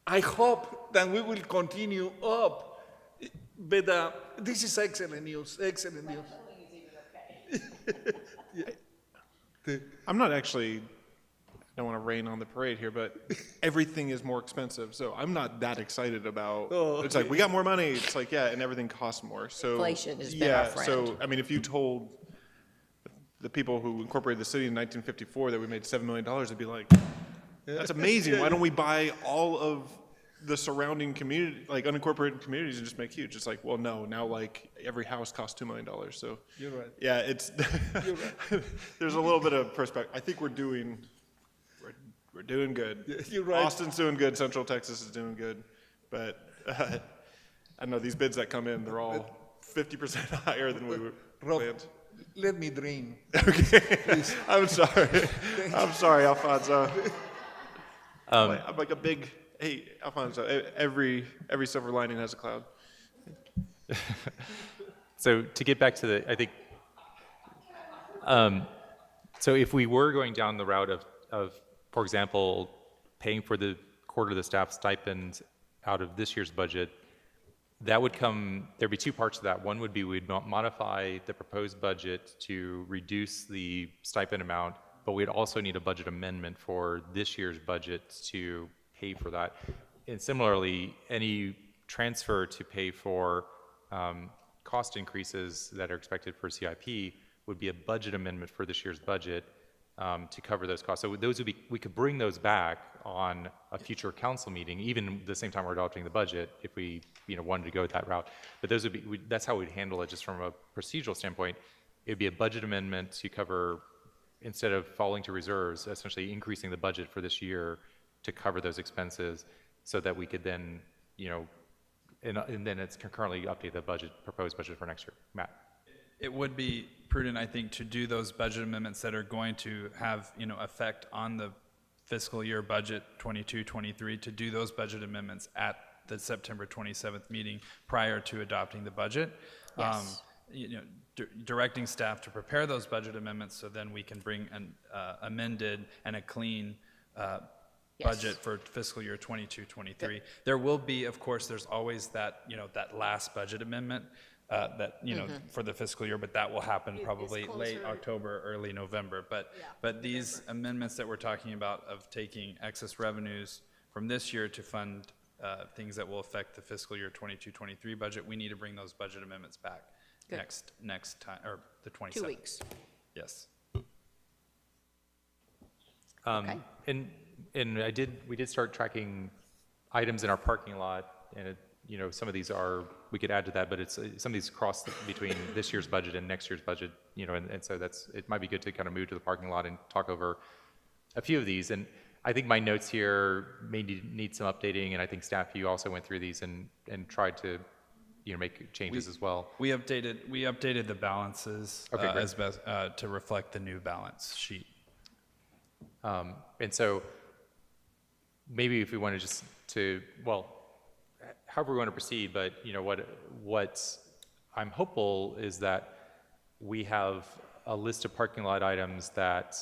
I hope that we will continue up. But this is excellent news, excellent news. I'm not actually, I don't want to rain on the parade here, but everything is more expensive. So I'm not that excited about, it's like, we got more money. It's like, yeah, and everything costs more. So Inflation has been our friend. So, I mean, if you told the people who incorporated the city in 1954 that we made $7 million, they'd be like, that's amazing. Why don't we buy all of the surrounding community, like unincorporated communities, and just make huge? It's like, well, no, now like every house costs $2 million. So You're right. yeah, it's, there's a little bit of perspective. I think we're doing good. You're right. Austin's doing good. Central Texas is doing good. But I know these bids that come in, they're all 50% higher than we were Rob, planned. let me dream. Okay. I'm sorry. I'm sorry, Alfonso. I'm like a big, hey, Alfonso, every silver lining has a cloud. So to get back to the, I think, so if we were going down the route of, for example, paying for the quarter of the staff stipend out of this year's budget, that would come, there'd be two parts to that. One would be we'd modify the proposed budget to reduce the stipend amount, but we'd also need a budget amendment for this year's budget to pay for that. And similarly, any transfer to pay for cost increases that are expected for CIP would be a budget amendment for this year's budget to cover those costs. So those would be, we could bring those back on a future council meeting, even the same time we're adopting the budget, if we wanted to go that route. But those would be, that's how we'd handle it just from a procedural standpoint. It would be a budget amendment to cover, instead of falling to reserves, essentially increasing the budget for this year to cover those expenses so that we could then, and then it's concurrently update the budget, proposed budget for next year. Matt? It would be prudent, I think, to do those budget amendments that are going to have, effect on the fiscal year budget 22-23, to do those budget amendments at the September 27th meeting prior to adopting the budget. Yes. Directing staff to prepare those budget amendments so then we can bring an amended and a clean budget for fiscal year 22-23. There will be, of course, there's always that, that last budget amendment for the fiscal year, but that will happen probably late October, early November. But these amendments that we're talking about of taking excess revenues from this year to fund things that will affect the fiscal year 22-23 budget, we need to bring those budget amendments back next time, or the 27th. 2 weeks. Yes. Okay. And we did start tracking items in our parking lot, and some of these are, we could add to that, but some of these cross between this year's budget and next year's budget, and so it might be good to kind of move to the parking lot and talk over a few of these. And I think my notes here may need some updating, and I think staff, you also went through these and tried to make changes as well. We updated the balances Okay, great. as best to reflect the new balance sheet. And so maybe if we want to just however we want to proceed, but what I'm hopeful is that we have a list of parking lot items that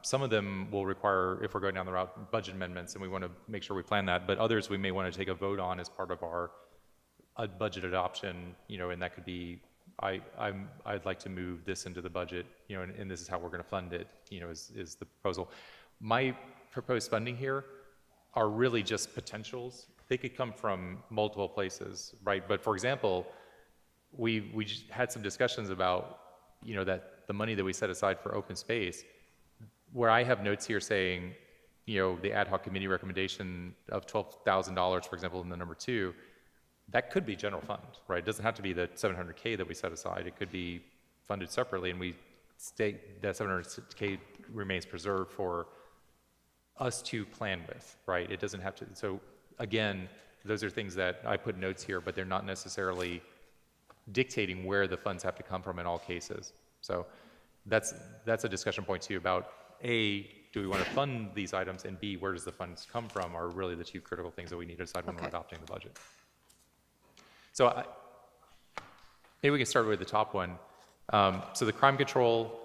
some of them will require, if we're going down the route, budget amendments, and we want to make sure we plan that, but others we may want to take a vote on as part of our budget adoption, and that could be, I'd like to move this into the budget, and this is how we're going to fund it, is the proposal. My proposed funding here are really just potentials. They could come from multiple places, right? But for example, we just had some discussions about, that the money that we set aside for open space, where I have notes here saying, the ad hoc committee recommendation of $12,000, for example, in the number 2, that could be general fund, right? It doesn't have to be the $700K that we set aside. It could be funded separately, and we that 700K remains preserved for us to plan with, right? It doesn't have to, so again, those are things that I put notes here, but they're not necessarily dictating where the funds have to come from in all cases. So that's a discussion point too about A, do we want to fund these items, and B, where does the funds come from are really the two critical things that we need to decide when we're adopting the budget. So maybe we can start with the top one. So the crime control,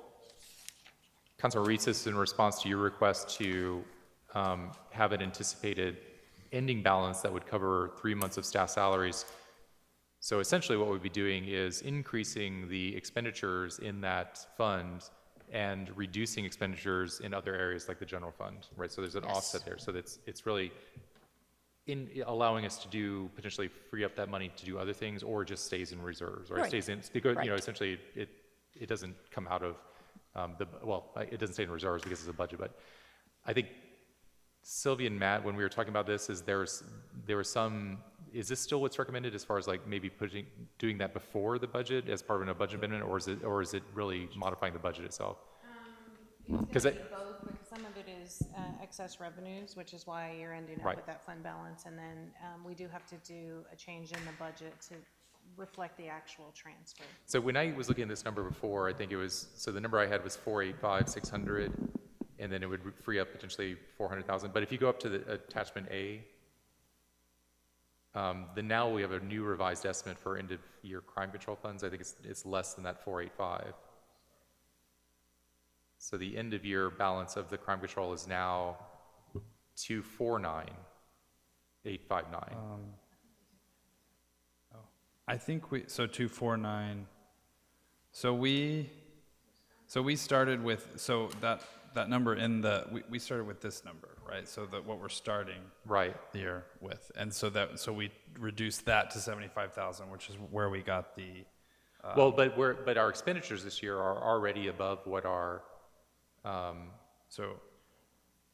Councilor Reeses, in response to your request to have an anticipated ending balance that would cover 3 months of staff salaries. So essentially what we'd be doing is increasing the expenditures in that fund and reducing expenditures in other areas like the general fund, right? So there's an offset there. So it's really in allowing us to do, potentially free up that money to do other things, or just stays in reserves, or it stays in, because, you know, essentially it doesn't come out of it doesn't stay in reserves because it's a budget, but I think Sylvia and Matt, when we were talking about this, is there was some, is this still what's recommended as far as like maybe doing that before the budget as part of a budget amendment, or is it really modifying the budget itself? Because both, because some of it is excess revenues, which is why you're ending up with that fund balance, and then we do have to do a change in the budget to reflect the actual transfer. So when I was looking at this number before, I think it was, so the number I had was 485,600, and then it would free up potentially 400,000. But if you go up to the attachment A, then now we have a new revised estimate for end of year crime control funds. I think it's less than that 485. So the end of year balance of the crime control is now 249,859. I think so 249. So we started with, so that number in we started with this number, right? So that what we're starting the year with. And so we reduced that to 75,000, which is where we got the, well, but our expenditures this year are already above what our, our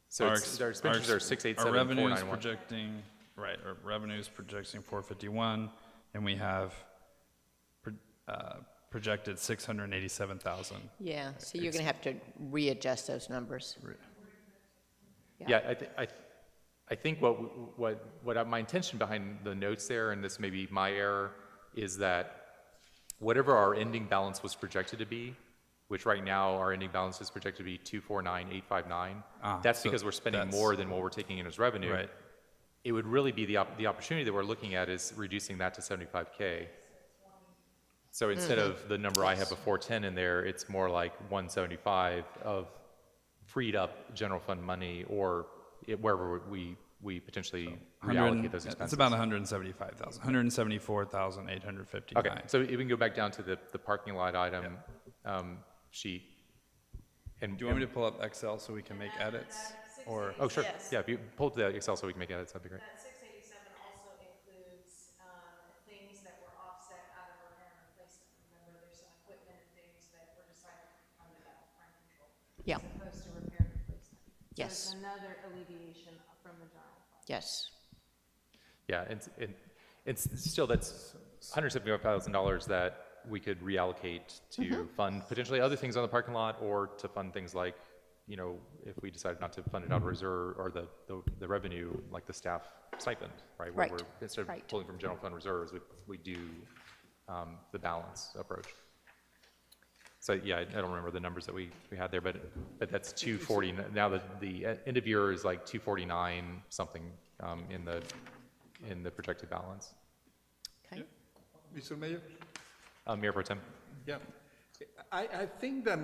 expenditures are 687,491. Our revenues projecting, right, our revenues projecting 451, and we have projected 687,000. Yeah, so you're going to have to readjust those numbers. Yeah, I think what my intention behind the notes there, and this may be my error, is that whatever our ending balance was projected to be, which right now our ending balance is projected to be 249,859. That's because we're spending more than what we're taking in as revenue. Right. It would really be the opportunity that we're looking at is reducing that to 75K. So instead of the number I have of 410 in there, it's more like 175 of freed up general fund money, or wherever we potentially reallocate those expenses. It's about 175,000, 174,859. Okay, so if we can go back down to the parking lot item sheet. And do you want me to pull up Excel so we can make edits? Or oh, sure. Yes. Yeah, if you pull up the Excel so we can make edits, that'd be great. That 687 also includes things that were offset out of repair and replacement. Remember, there's some equipment and things that were decided to come to that crime control. Yeah. As opposed to repair and replacement. Yes. So it's another alleviation from the general fund. Yes. Yeah, it's still, that's $175,000 that we could reallocate to fund potentially other things on the parking lot, or to fund things like, you know, if we decided not to fund it out of reserve, or the revenue, like the staff stipend, right? Where we're, instead of pulling from general fund reserves, we do the balance approach. So yeah, I don't remember the numbers that we had there, but that's 240. Now the end of year is like 249 something in the projected balance. Okay. Mr. Mayor? Mayor Pro Tem. Yeah. I think that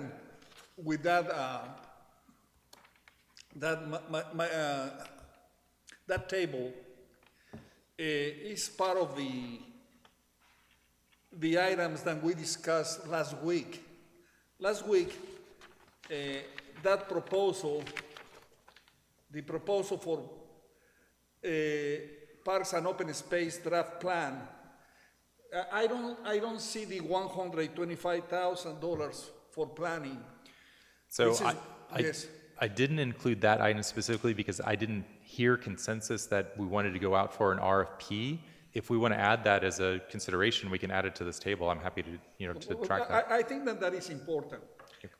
with that, that table is part of the items that we discussed last week. Last week, that proposal, the proposal for Parks and Open Space draft plan, I don't see the $125,000 for planning. So I didn't include that item specifically because I didn't hear consensus that we wanted to go out for an RFP. If we want to add that as a consideration, we can add it to this table. I'm happy to, to track that. I think that is important.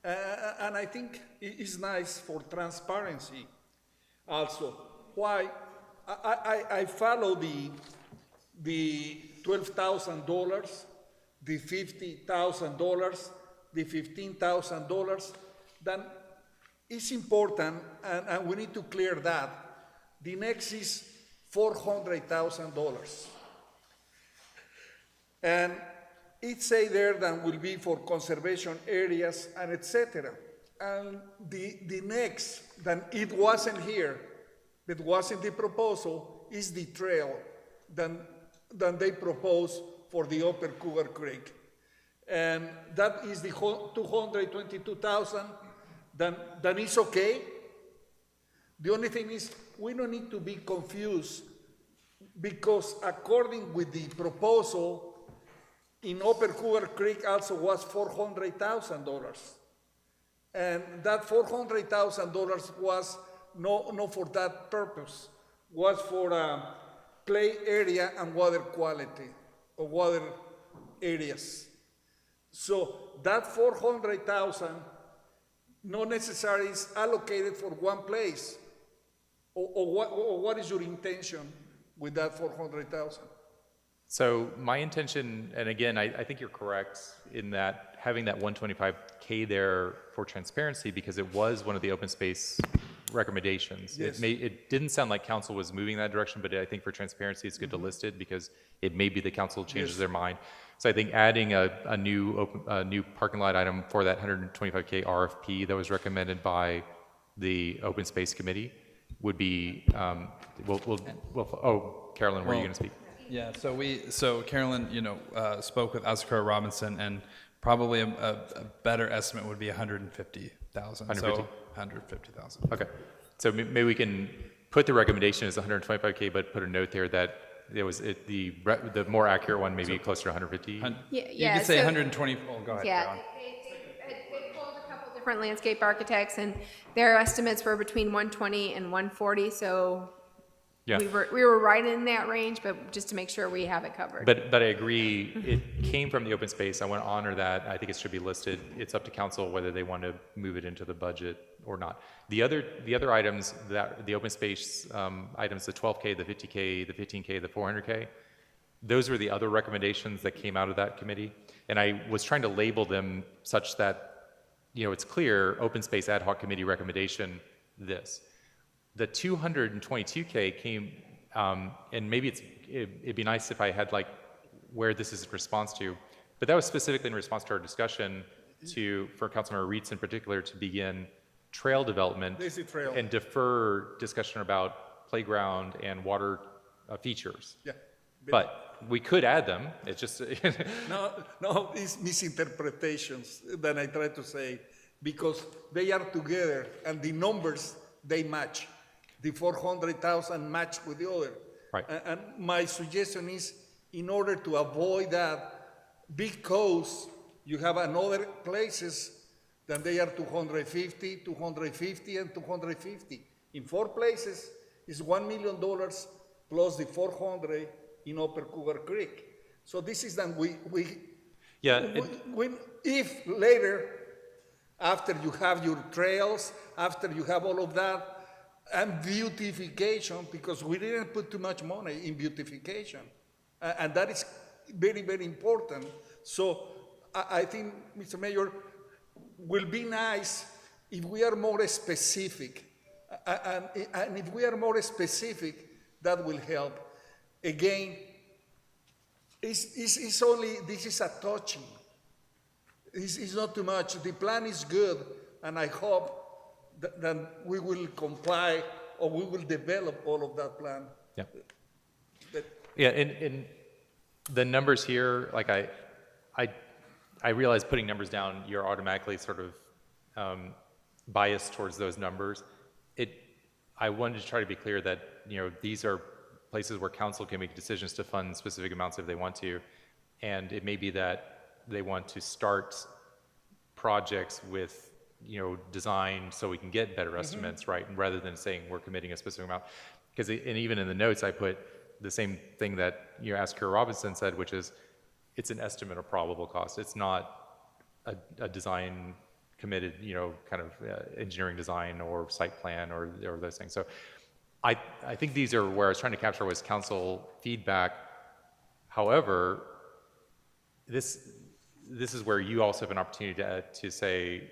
And I think it's nice for transparency also. Why? I follow the $12,000, the $50,000, the $15,000. Then it's important, and we need to clear that. The next is $400,000. And it say there that will be for conservation areas and etc. And the next, that it wasn't here, that wasn't the proposal, is the trail that they propose for the Upper Cougar Creek. And that is the $222,000, then it's okay. The only thing is, we don't need to be confused, because according with the proposal, in Upper Cougar Creek also was $400,000. And that $400,000 was no for that purpose, was for play area and water quality, or water areas. So that $400,000 not necessarily is allocated for one place. Or what is your intention with that $400,000? So my intention, and again, I think you're correct in that having that 125K there for transparency, because it was one of the open space recommendations. Yes. It didn't sound like council was moving that direction, but I think for transparency, it's good to list it, because it may be the council changes their mind. So I think adding a new parking lot item for that 125K RFP that was recommended by the Open Space Committee would be, Carolyn, were you going to speak? Yeah, so Carolyn, spoke with Azakura Robinson, and probably a better estimate would be 150,000. 150? So 150,000. Okay, so maybe we can put the recommendation as 125K, but put a note there that the more accurate one may be closer to 150. You could say 120. Oh, go ahead. Yeah, Caroline. they pulled a couple different landscape architects, and their estimates were between 120 and 140. So Yeah. we were right in that range, but just to make sure we have it covered. But I agree, it came from the open space. I want to honor that. I think it should be listed. It's up to council whether they want to move it into the budget or not. The other items, that the open space items, the 12K, the 50K, the 15K, the 400K, those were the other recommendations that came out of that committee. And I was trying to label them such that, it's clear, open space ad hoc committee recommendation, this. The 222K came, and maybe it'd be nice if I had where this is in response to, but that was specifically in response to our discussion for Councilmember Reitz in particular to begin trail development and defer discussion about playground and water features. Yeah. But we could add them. It's just No, it's misinterpretations that I try to say, because they are together and the numbers, they match. The 400,000 match with the other. Right. And my suggestion is, in order to avoid that, because you have another places that they are 250, 250, and 250. In 4 places, it's $1 million plus the 400 in Upper Cougar Creek. So this is then if later, after you have your trails, after you have all of that, and beautification, because we didn't put too much money in beautification. And that is very, very important. So I think, Mr. Mayor, will be nice if we are more specific. And if we are more specific, that will help. Again, it's only, this is a touching. It's not too much. The plan is good, and I hope that we will comply, or we will develop all of that plan. Yeah. Yeah, and the numbers here, I realize putting numbers down, you're automatically sort of biased towards those numbers. I wanted to try to be clear that, these are places where council can make decisions to fund specific amounts if they want to, and it may be that they want to start projects with design so we can get better estimates, right? And rather than saying we're committing a specific amount. Because, and even in the notes, I put the same thing that Azakura Robinson said, which is it's an estimate of probable cost. It's not a design committed, kind of engineering design or site plan or those things. So I think these are where I was trying to capture was council feedback. However, this is where you also have an opportunity to say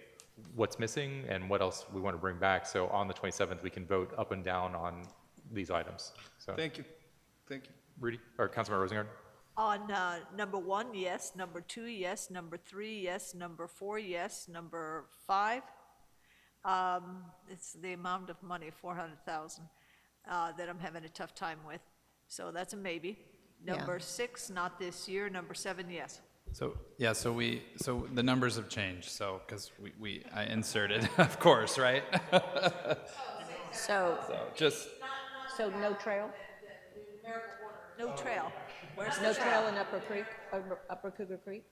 what's missing and what else we want to bring back. So on the 27th, we can vote up and down on these items. So Thank you. Thank you. Rudy, or Councilmember Rosengard? On number 1, yes. Number 2, yes. Number 3, yes. Number 4, yes. Number 5, it's the amount of money, 400,000, that I'm having a tough time with. So that's a maybe. Number 6, not this year. Number 7, yes. So, yeah, so the numbers have changed, so, because I inserted, of course, right? So, so no trail? No trail. Where's the No trail in Upper Creek, Upper Cougar Creek?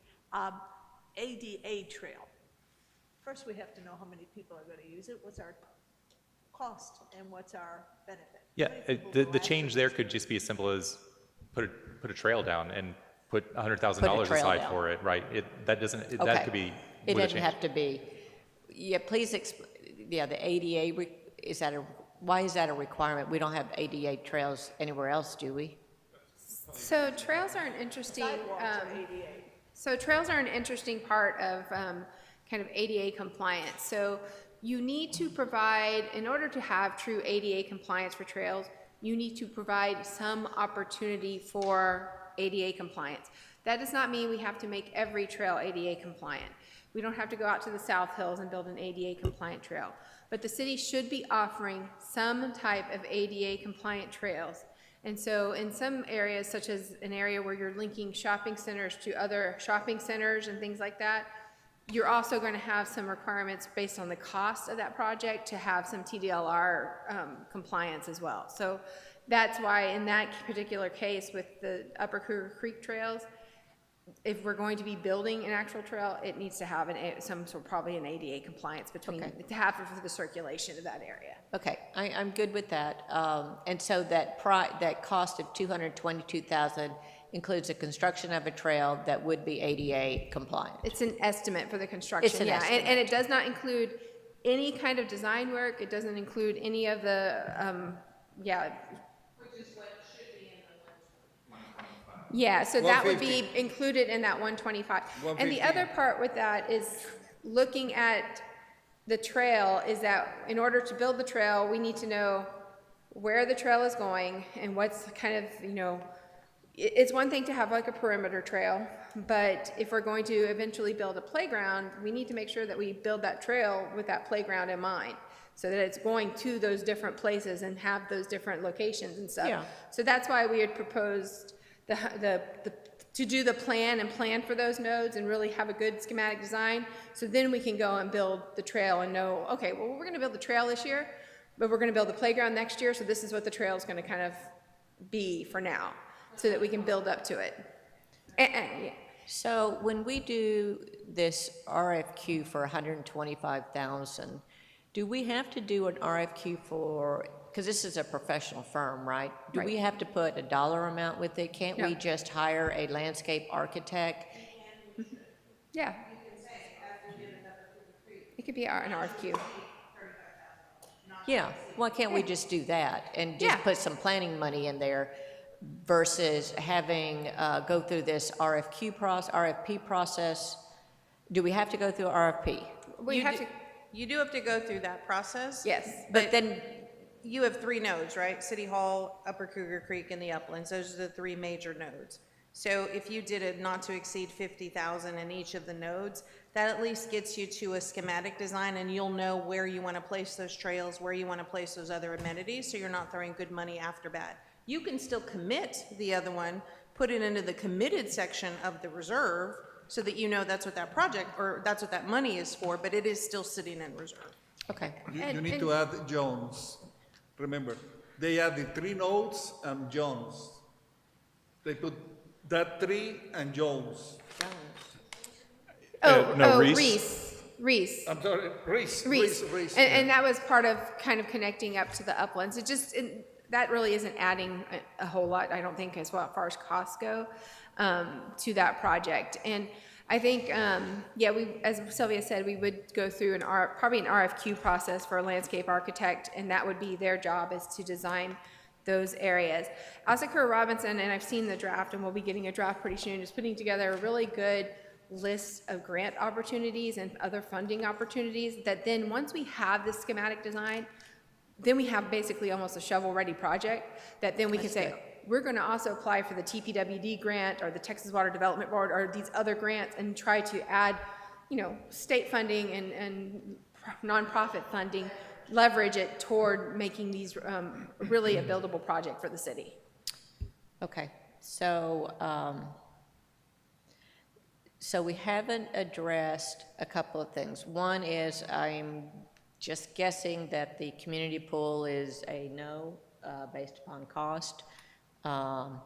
ADA trail. First, we have to know how many people are going to use it, what's our cost, and what's our benefit. Yeah, the change there could just be as simple as put a trail down and put $100,000 aside down. for it, right? That doesn't, that Okay. could be. It with a doesn't change. have to be, yeah, please, the ADA, why is that a requirement? We don't have ADA trails anywhere else, do we? So trails are an interesting, so trails are an interesting part of kind of ADA compliance. So you need to provide, in order to have true ADA compliance for trails, you need to provide some opportunity for ADA compliance. That does not mean we have to make every trail ADA compliant. We don't have to go out to the South Hills and build an ADA compliant trail. But the city should be offering some type of ADA compliant trails. And so in some areas, such as an area where you're linking shopping centers to other shopping centers and things like that, you're also going to have some requirements based on the cost of that project to have some TDLR compliance as well. So that's why in that particular case with the Upper Cougar Creek trails, if we're going to be building an actual trail, it needs to have some sort of probably an ADA compliance between, to have for the circulation of that area. Okay, I'm good with that. And so that cost of $222,000 includes the construction of a trail that would be ADA compliant. It's an estimate for the construction, It's an estimate. And it does not include any kind of design work. It doesn't include any of the, Which is what should be in the 125. Yeah, so that would 150. be included in that 125. And the 150. other part with that is looking at the trail is that in order to build the trail, we need to know where the trail is going and what's kind of, it's one thing to have like a perimeter trail, but if we're going to eventually build a playground, we need to make sure that we build that trail with that playground in mind, so that it's going to those different places and have those different locations and stuff. Yeah. So that's why we had proposed to do the plan for those nodes and really have a good schematic design, so then we can go and build the trail and know, okay, well, we're gonna build the trail this year, but we're gonna build the playground next year, so this is what the trail is gonna kind of be for now, so that we can build up to it. Yeah. So when we do this RFQ for $125,000, do we have to do an RFQ for, because this is a professional firm, right? Do we have to put a dollar amount with it? Can't we No. just hire a landscape architect? Yeah. It could be an RFQ. Yeah, why can't we just do that and just Yeah. put some planning money in there versus having, go through this RFP process? Do we have to go through RFP? We have to, You do have to go through that process. yes. But then, You have 3 nodes, right? City Hall, Upper Cougar Creek, and the Uplands. Those are the 3 major nodes. So if you did it not to exceed 50,000 in each of the nodes, that at least gets you to a schematic design, and you'll know where you want to place those trails, where you want to place those other amenities, so you're not throwing good money after bad. You can still commit the other one, put it into the committed section of the reserve, so that you know that's what that project, or that's what that money is for, but it is still sitting in reserve. okay. You need to add Jones. Remember, they added 3 nodes and Jones. They put that 3 and Jones. Reese. I'm sorry, Reese. Reese. And that was part of kind of connecting up to the uplands. That really isn't adding a whole lot, I don't think, as far as costs go, to that project. And I think, yeah, as Sylvia said, we would go through probably an RFQ process for a landscape architect, and that would be their job, is to design those areas. Asa Kerr Robinson, and I've seen the draft, and we'll be getting a draft pretty soon, is putting together a really good list of grant opportunities and other funding opportunities that then, once we have this schematic design, then we have basically almost a shovel-ready project that then we can say, we're going to also apply for the TPWD grant or the Texas Water Development Board or these other grants and try to add, state funding and nonprofit funding, leverage it toward making these really a buildable project for the city. Okay, so, so we haven't addressed a couple of things. One is I'm just guessing that the community pool is a no, based upon cost. But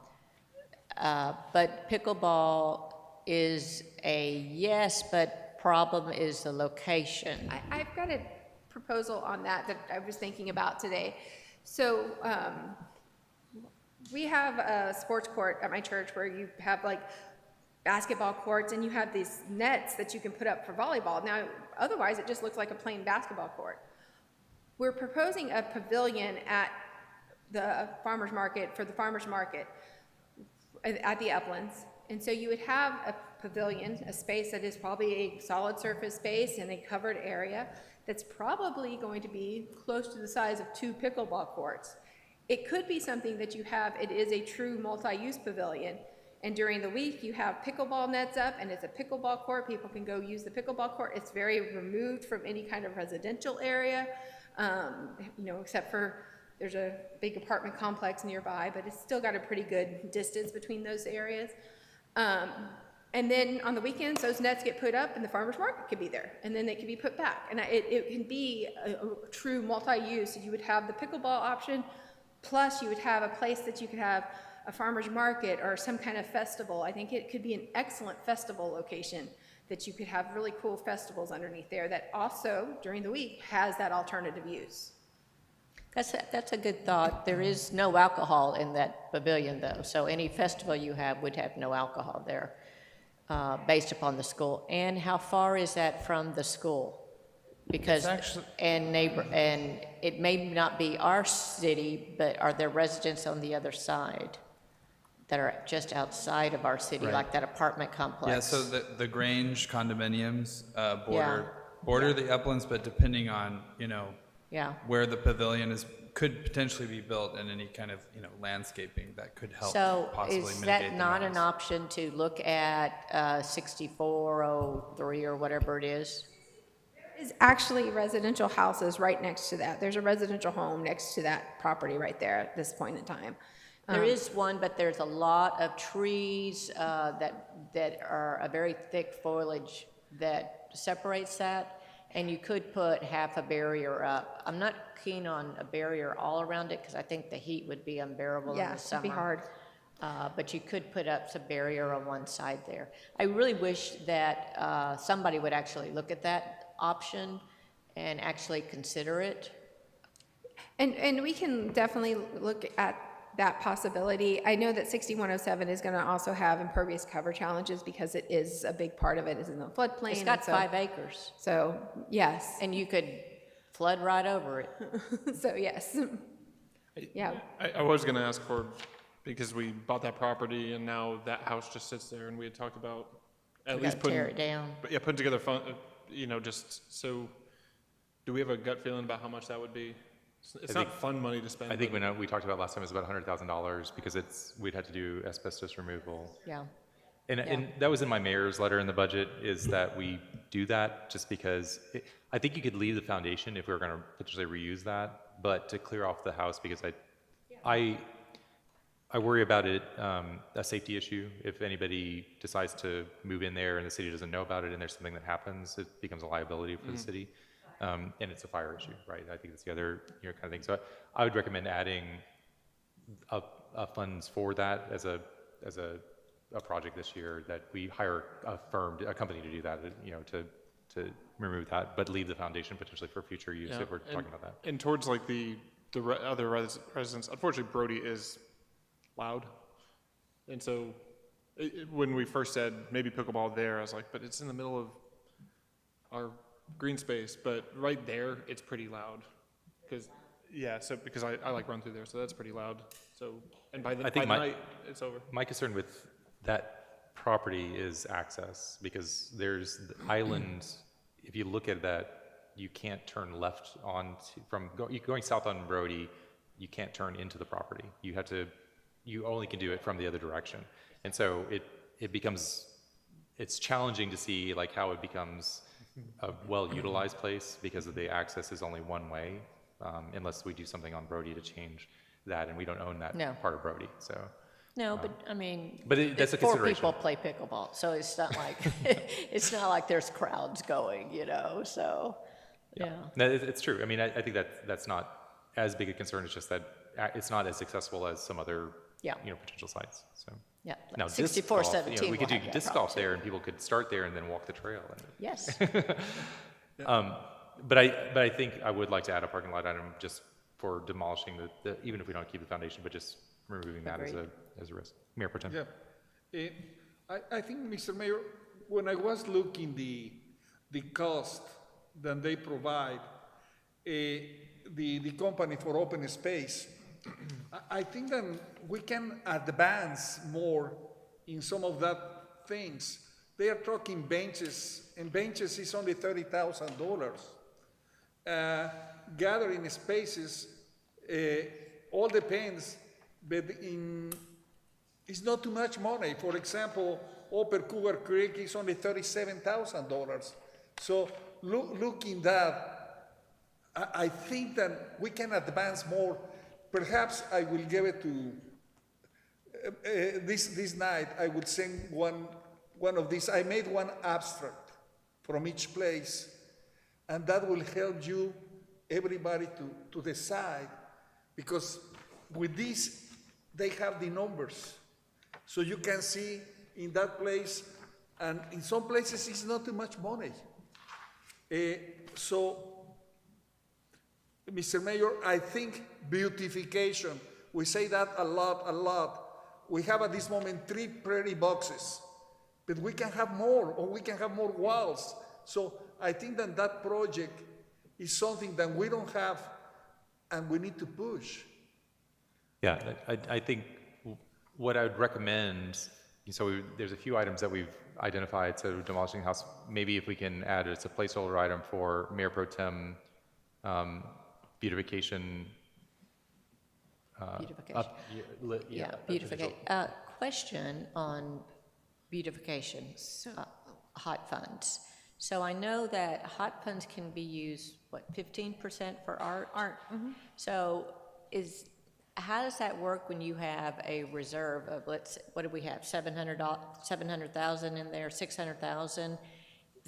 pickleball is a yes, but problem is the location. I've got a proposal on that I was thinking about today. So we have a sports court at my church where you have like basketball courts and you have these nets that you can put up for volleyball. Now, otherwise it just looks like a plain basketball court. We're proposing a pavilion at the farmer's market, for the farmer's market at the Uplands. And so you would have a pavilion, a space that is probably a solid surface space in a covered area that's probably going to be close to the size of 2 pickleball courts. It could be something that you have, it is a true multi-use pavilion, and during the week you have pickleball nets up and it's a pickleball court, people can go use the pickleball court. It's very removed from any kind of residential area, except for there's a big apartment complex nearby, but it's still got a pretty good distance between those areas. And then on the weekends, those nets get put up and the farmer's market could be there, and then they can be put back. And it can be a true multi-use. You would have the pickleball option, plus you would have a place that you could have a farmer's market or some kind of festival. I think it could be an excellent festival location that you could have really cool festivals underneath there that also, during the week, has that alternative use. That's a good thought. There is no alcohol in that pavilion, though, so any festival you have would have no alcohol there, based upon the school. And how far is that from the school? Because, and it may not be our city, but are there residents on the other side that are just outside of our city, like that apartment complex? Yeah, so the Grange condominiums border the Uplands, but depending on, where the pavilion could potentially be built and any kind of, landscaping that could help possibly mitigate. So is that not an option to look at 6403 or whatever it is? There is actually residential houses right next to that. There's a residential home next to that property right there at this point in time. There is one, but there's a lot of trees that are a very thick foliage that separates that, and you could put half a barrier up. I'm not keen on a barrier all around it because I think the heat would be unbearable in the summer. It'd be hard. But you could put up some barrier on one side there. I really wish that somebody would actually look at that option and actually consider it. And we can definitely look at that possibility. I know that 6107 is going to also have impervious cover challenges because it is a big part of it is in the floodplain. It's got 5 acres. So, yes. And you could flood right over it. So, yes. Yeah. I was going to ask for, because we bought that property and now that house just sits there, and we had talked about at least putting tear it down. Yeah, putting together fun, just so. Do we have a gut feeling about how much that would be? It's not fun money to spend. I think when we talked about last time, it was about $100,000 because we'd had to do asbestos removal. Yeah. And that was in my mayor's letter in the budget, is that we do that just because I think you could leave the foundation if we were going to potentially reuse that, but to clear off the house, because I worry about it, a safety issue. If anybody decides to move in there and the city doesn't know about it and there's something that happens, it becomes a liability for the city. And it's a fire issue, right? I think that's the other kind of thing. So I would recommend adding funds for that as a project this year, that we hire a company to do that, to remove that, but leave the foundation potentially for future use if we're talking about that. And towards like the other residents, unfortunately, Brody is loud, and so When we first said maybe pickleball there, I was like, but it's in the middle of our green space, but right there, it's pretty loud. Because I like run through there, so that's pretty loud. So, and by the night, it's over. My concern with that property is access, because there's the island, if you look at that, you can't turn left going south on Brody, you can't turn into the property. You only can do it from the other direction. And so it's challenging to see like how it becomes a well-utilized place because of the access is only one way, unless we do something on Brody to change that, and we don't own that part of Brody, so. No, but I mean, that's a four consideration. people play pickleball, so it's not like, it's not like there's crowds going, so, yeah. No, it's true. I mean, I think that's not as big a concern. It's just that it's not as accessible as some other, potential sites, so. Yeah, Now, like disc 6417 golf, we could do will have that disc problem golf there, and people could start there and then walk the trail. Yes. But I think I would like to add a parking lot item just for demolishing even if we don't keep the foundation, but just removing that as a risk. Mayor Pro Tem. Yeah. I think, Mr. Mayor, when I was looking the cost that they provide, the company for open space, I think that we can advance more in some of that things. They are talking benches, and benches is only $30,000. Gathering spaces, all depends, but it's not too much money. For example, Upper Cougar Creek is only $37,000. So looking that, I think that we can advance more. Perhaps I will give it to, this night, I would send one of these. I made one abstract from each place, and that will help you, everybody, to decide, because with this, they have the numbers. So you can see in that place, and in some places, it's not too much money. So, Mr. Mayor, I think beautification, we say that a lot. We have at this moment 3 prairie boxes, but we can have more, or we can have more walls. So I think that project is something that we don't have, and we need to push. Yeah, I think what I would recommend, so there's a few items that we've identified, so demolishing the house, maybe if we can add it's a placeholder item for Mayor Pro Tem beautification. Beautification. Beautification. Question on beautification, hot funds. So I know that hot funds can be used, 15% for art? Art, mm-hmm. So how does that work when you have a reserve of, what do we have, 700,000 in there, 600,000?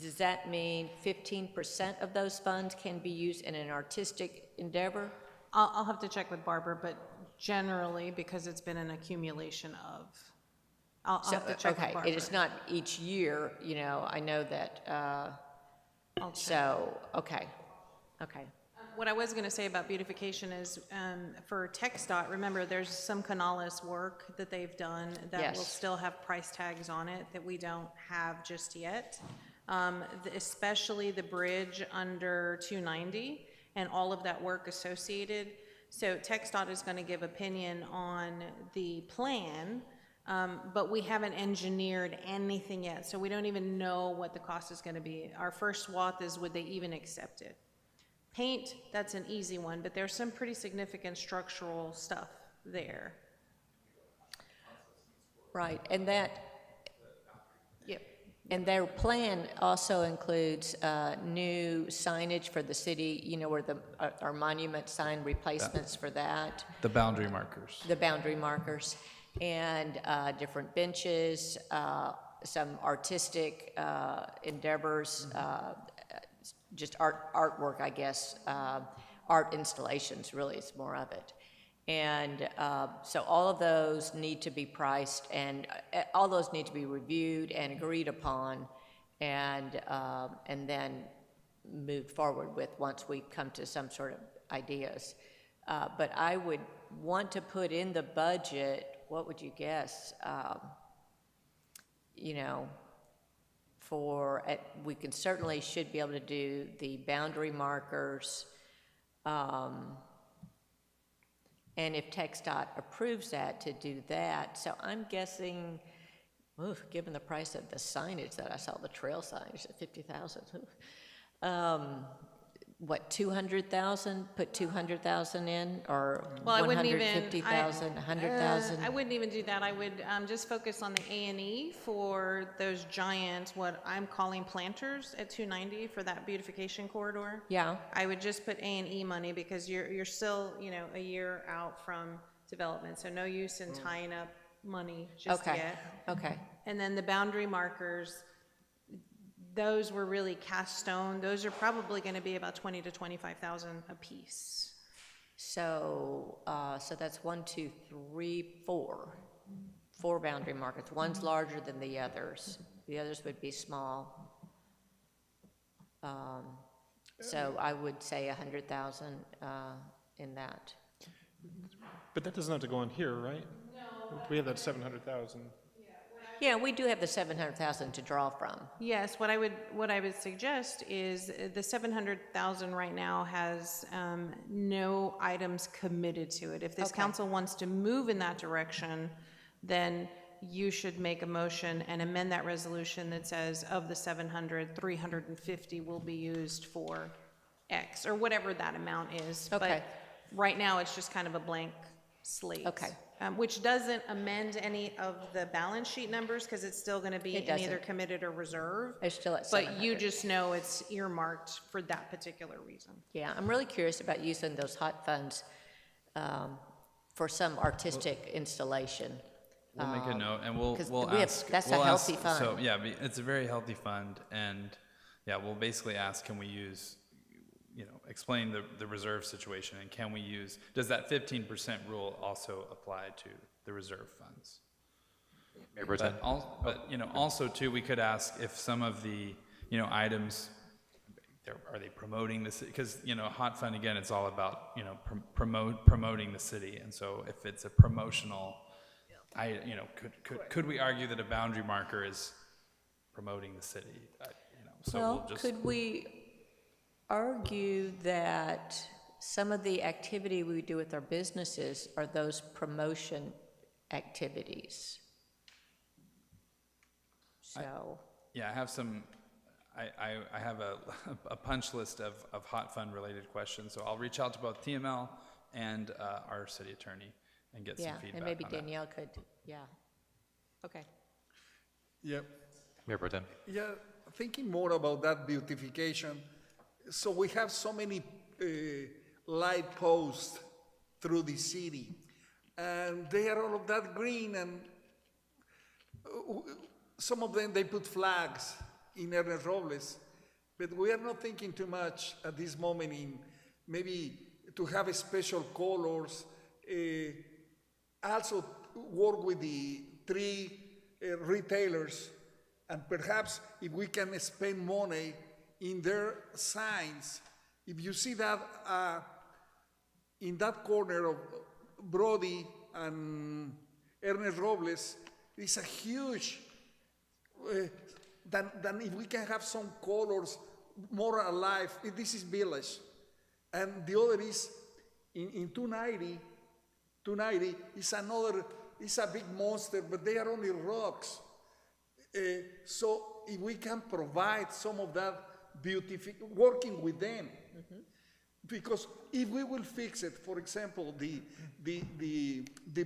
Does that mean 15% of those funds can be used in an artistic endeavor? I'll have to check with Barbara, but generally, because it's been an accumulation of, I'll have to check with Barbara. Okay, it is not each year, I know that, I'll check. so, okay. What I was going to say about beautification is, for TxDOT, remember, there's some Canales work that they've done that will still have price tags on it that we don't have just yet, especially the bridge under 290 and all of that work associated. So TxDOT is going to give opinion on the plan, but we haven't engineered anything yet, so we don't even know what the cost is going to be. Our first swath is, would they even accept it? Paint, that's an easy one, but there's some pretty significant structural stuff there. Right, and and their plan also includes new signage for the city, where our monument sign replacements for that. The boundary markers. The boundary markers, and different benches, some artistic endeavors, just artwork, I guess, art installations, really, it's more of it. And so all of those need to be priced, and all those need to be reviewed and agreed upon, and then moved forward with once we come to some sort of ideas. But I would want to put in the budget, what would you guess? you know, we can certainly should be able to do the boundary markers. And if TxDOT approves that, to do that. So I'm guessing, given the price of the signage that I saw, the trail signage at $50,000. What, 200,000? Put 200,000 in, or Well, I wouldn't even. 150,000, 100,000? I wouldn't even do that. I would just focus on the A&E for those giant, what I'm calling planters at 290 for that beautification corridor. Yeah. I would just put A&E money because you're still, you know, a year out from development, so no use in tying up money just yet. Okay. And then the boundary markers, those were really cast stone. Those are probably going to be about 20 to 25,000 a piece. So, so that's 1, 2, 3, 4. 4 boundary markers. One's larger than the others. The others would be small. So I would say 100,000 in that. But that doesn't have to go on here, right? No. We have that 700,000. Yeah, we do have the 700,000 to draw from. Yes, what I would suggest is the 700,000 right now has no items committed to it. If this council wants to move in that direction, then you should make a motion and amend that resolution that says of the 700, 350 will be used for X, or whatever that amount is. Okay. But right now, it's just kind of a blank slate. Okay. Which doesn't amend any of the balance sheet numbers, because it's still going to be in either committed or reserve. It's still at But 700. you just know it's earmarked for that particular reason. Yeah, I'm really curious about using those hot funds for some artistic installation. We'll make a note, and we'll 'cause we'll we have- ask. that's a we'll healthy ask- fund. So yeah, it's a very healthy fund, and yeah, we'll basically ask, can we use, you know, explain the reserve situation, and can we use, does that 15% rule also apply to the reserve funds? Mayor Pro Tem. But you know, also too, we could ask if some of the, you know, items, are they promoting this? Because, you know, hot fund, again, it's all about, you know, promoting the city, and so if it's a promotional, you know, could we argue that a boundary marker is promoting the city? You know, so Well, we'll just. could we argue that some of the activity we do with our businesses are those promotion activities? So, Yeah, I have some, I have a punch list of hot fund related questions, so I'll reach out to both TML and our city attorney and get some yeah, feedback and maybe on that. Danielle could, yeah. Okay. Yeah, Mayor Pro Tem. yeah, thinking more about that beautification. So we have so many light posts through the city, and they are all of that green, and some of them, they put flags in Ernest Robles, but we are not thinking too much at this moment in maybe to have a special colors, also work with the 3 retailers, and perhaps if we can spend money in their signs. If you see that in that corner of Brody and Ernest Robles, it's a huge, than if we can have some colors more alive. This is Village. And the other is in 290 is another, it's a big monster, but they are only rocks. So if we can provide some of that working with them, because if we will fix it, for example, the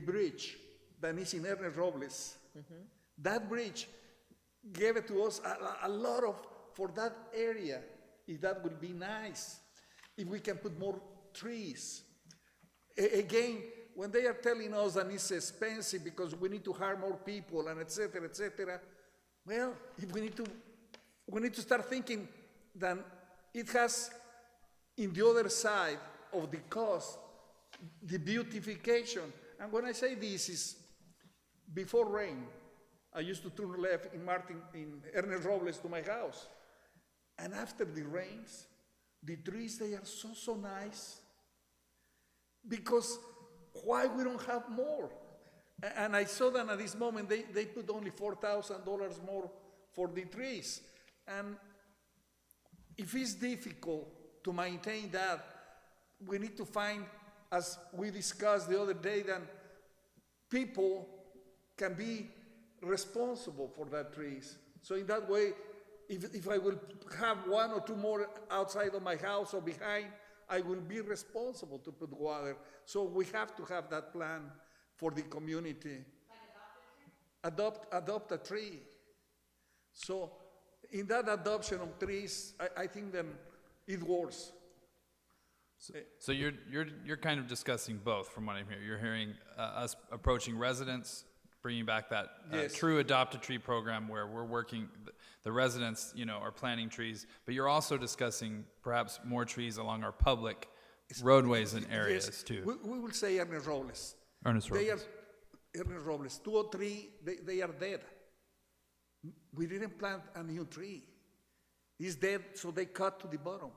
bridge that is in Ernest Robles, that bridge gave it to us a lot of, for that area, if that would be nice, if we can put more trees. Again, when they are telling us that it's expensive because we need to hire more people and et cetera, well, if we need to start thinking that it has, in the other side of the cost, the beautification. And when I say this is before rain, I used to turn left in Ernest Robles to my house. And after the rains, the trees, they are so nice. Because why we don't have more? And I saw that at this moment, they put only $4,000 more for the trees. And if it's difficult to maintain that, we need to find, as we discussed the other day, that people can be responsible for that trees. So in that way, if I will have one or two more outside of my house or behind, I will be responsible to put water. So we have to have that plan for the community. Like adopt a tree. So in that adoption of trees, I think then it works. So you're kind of discussing both from what I'm hearing. You're hearing us approaching residents, bringing back that Yes. true adopt-a-tree program where we're working, the residents, are planting trees, but you're also discussing perhaps more trees along our public roadways and areas Yes, too. we will say Ernest Robles. Ernest Robles. Ernest Robles, 2 or 3, they are dead. We didn't plant a new tree. He's dead, so they cut to the bottom.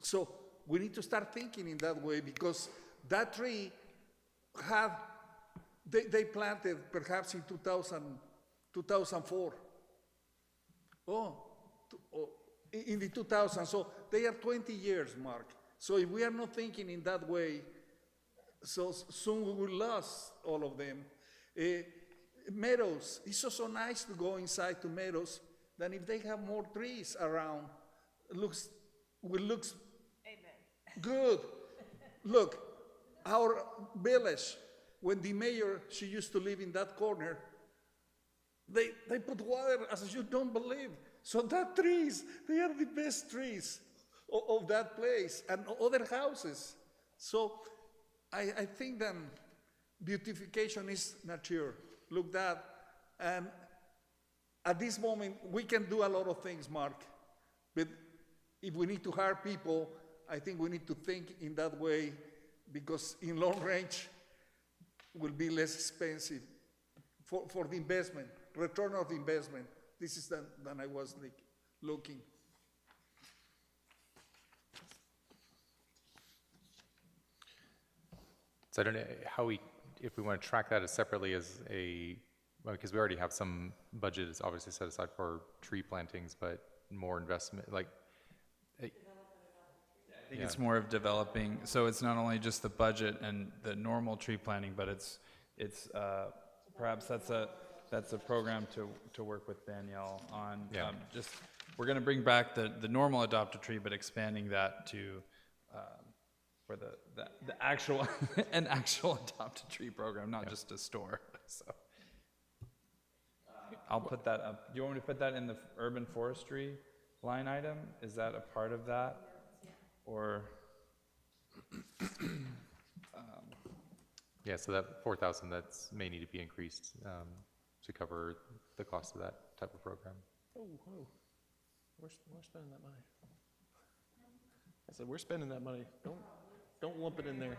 So we need to start thinking in that way, because that tree had, they planted perhaps in 2004. In the 2000s, so they are 20 years, Mark. So if we are not thinking in that way, so soon we will lose all of them. Meadows, it's so nice to go inside to meadows, than if they have more trees around, looks good. Look, our village, when the mayor, she used to live in that corner, they put water as you don't believe. So that trees, they are the best trees of that place and other houses. So I think that beautification is nature. Look that, and at this moment, we can do a lot of things, Mark, but if we need to hire people, I think we need to think in that way, because in long range, will be less expensive for the investment, return of investment. This is than I was looking. So I don't know how if we want to track that as separately as because we already have some budget is obviously set aside for tree plantings, but more investment, I think it's more of developing, so it's not only just the budget and the normal tree planting, but it's perhaps that's a program to work with Danielle on. Yeah. We're going to bring back the normal adopt-a-tree, but expanding that to for the actual an actual adopt-a-tree program, not just a store. So I'll put that up. Do you want me to put that in the urban forestry line item? Is that a part of that? Or Yeah, so that 4,000 may need to be increased to cover the cost of that type of program. Oh, whoa. We're spending that money. I said, we're spending that money. Don't lump it in there.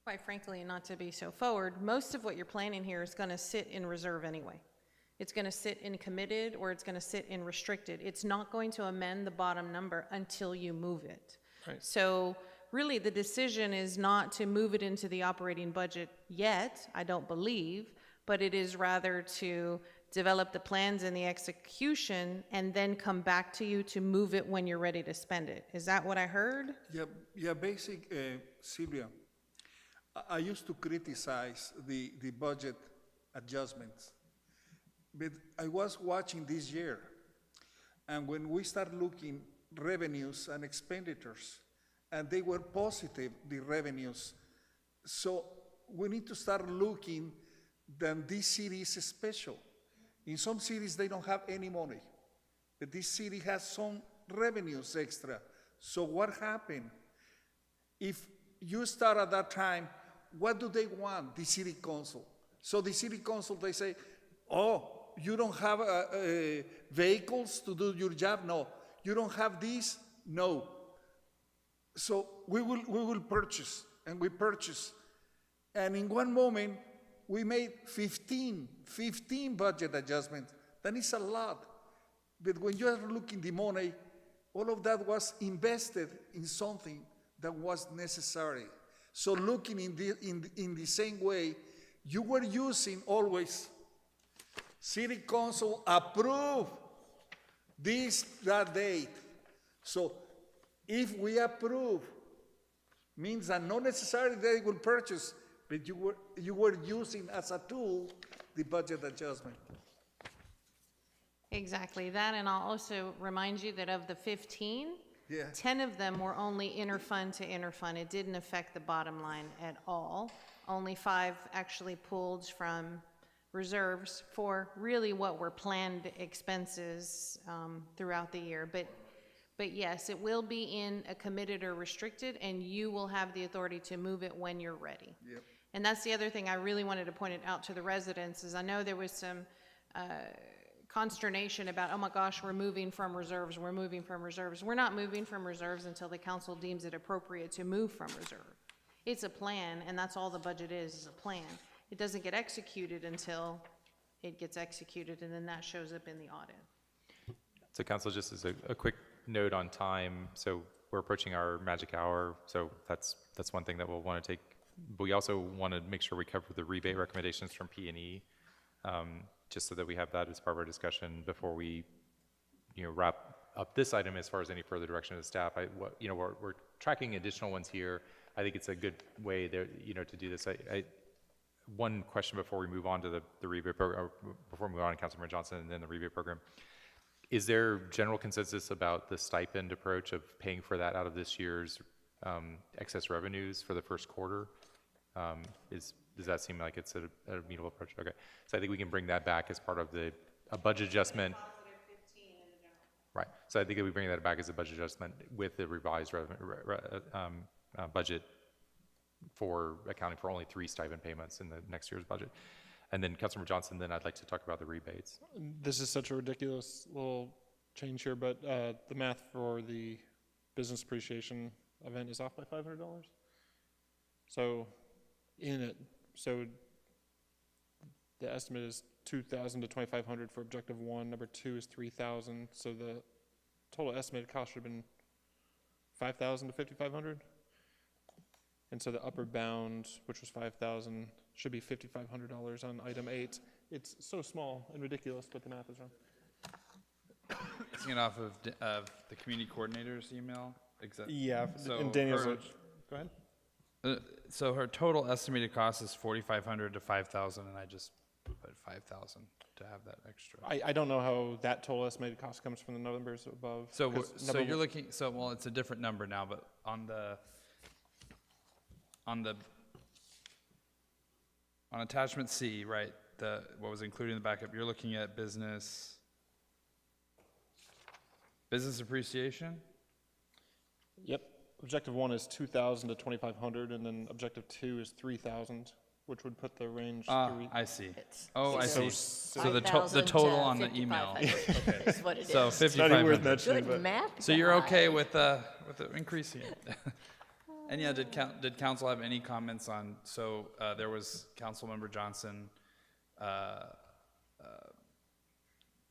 Quite frankly, not to be so forward, most of what you're planning here is going to sit in reserve anyway. It's going to sit in committed, or it's going to sit in restricted. It's not going to amend the bottom number until you move it. Right. So really, the decision is not to move it into the operating budget yet, I don't believe, but it is rather to develop the plans and the execution and then come back to you to move it when you're ready to spend it. Is that what I heard? Yeah, Sylvia, I used to criticize the budget adjustments, but I was watching this year, and when we start looking revenues and expenditures, and they were positive, the revenues, so we need to start looking that this city is special. In some cities, they don't have any money, but this city has some revenues extra. So what happened? If you start at that time, what do they want, the city council? So the city council, they say, oh, you don't have vehicles to do your job? No. You don't have this? No. So we will purchase, and we purchase. And in one moment, we made 15 budget adjustments. That is a lot. But when you are looking the money, all of that was invested in something that was necessary. So looking in the same way, you were using always city council approve that date. So if we approve, means that not necessarily they will purchase, but you were using as a tool the budget adjustment. Exactly that, and I'll also remind you that of the 15, Yeah. 10 of them were only interfund to interfund. It didn't affect the bottom line at all. Only 5 actually pulled from reserves for really what were planned expenses throughout the year. But yes, it will be in a committed or restricted, and you will have the authority to move it when you're ready. Yep. And that's the other thing I really wanted to point it out to the residents, is I know there was some consternation about, oh my gosh, we're moving from reserves, we're moving from reserves. We're not moving from reserves until the council deems it appropriate to move from reserve. It's a plan, and that's all the budget is a plan. It doesn't get executed until it gets executed, and then that shows up in the audit. So council, just as a quick note on time, so we're approaching our magic hour, so that's one thing that we'll want to take. But we also want to make sure we cover the rebate recommendations from P&E, just so that we have that as part of our discussion before we, wrap up this item as far as any further direction of the staff. We're tracking additional ones here. I think it's a good way there, to do this. One question before we move on to the rebate program, or before we move on to Councilmember Johnson and then the rebate program. Is there general consensus about the stipend approach of paying for that out of this year's excess revenues for the first quarter? Does that seem like it's a amenable approach? Okay, so I think we can bring that back as part of a budget adjustment. Right, so I think that we bring that back as a budget adjustment with the revised budget for accounting for only 3 stipend payments in the next year's budget. And then Councilmember Johnson, then I'd like to talk about the rebates. This is such a ridiculous little change here, but the math for the business appreciation event is off by $500. So the estimate is $2,000 to $2,500 for objective 1. Number 2 is $3,000. So the total estimated cost should have been $5,000 to $5,500. And so the upper bound, which was $5,000, should be $5,500 on item 8. It's so small and ridiculous, but the math is wrong. Basing it off of the community coordinator's email? Yeah, So and Daniel's, her- go ahead. So her total estimated cost is $4,500 to $5,000, and I just put $5,000 to have that extra. I don't know how that total estimated cost comes from the numbers above. So 'cause so number you're one- looking, well, it's a different number now, but on attachment C, right, what was included in the backup, you're looking at business appreciation? Yep. Objective 1 is 2,000 to 2,500, and then objective 2 is 3,000, which would put the range. I see. Oh, I see. So So the total on the email. Okay. Is what it So is. It's not even worth 5,500. mentioning, Good but math. So you're okay guy. with increasing it? And yeah, did council have any comments on, so there was Councilmember Johnson,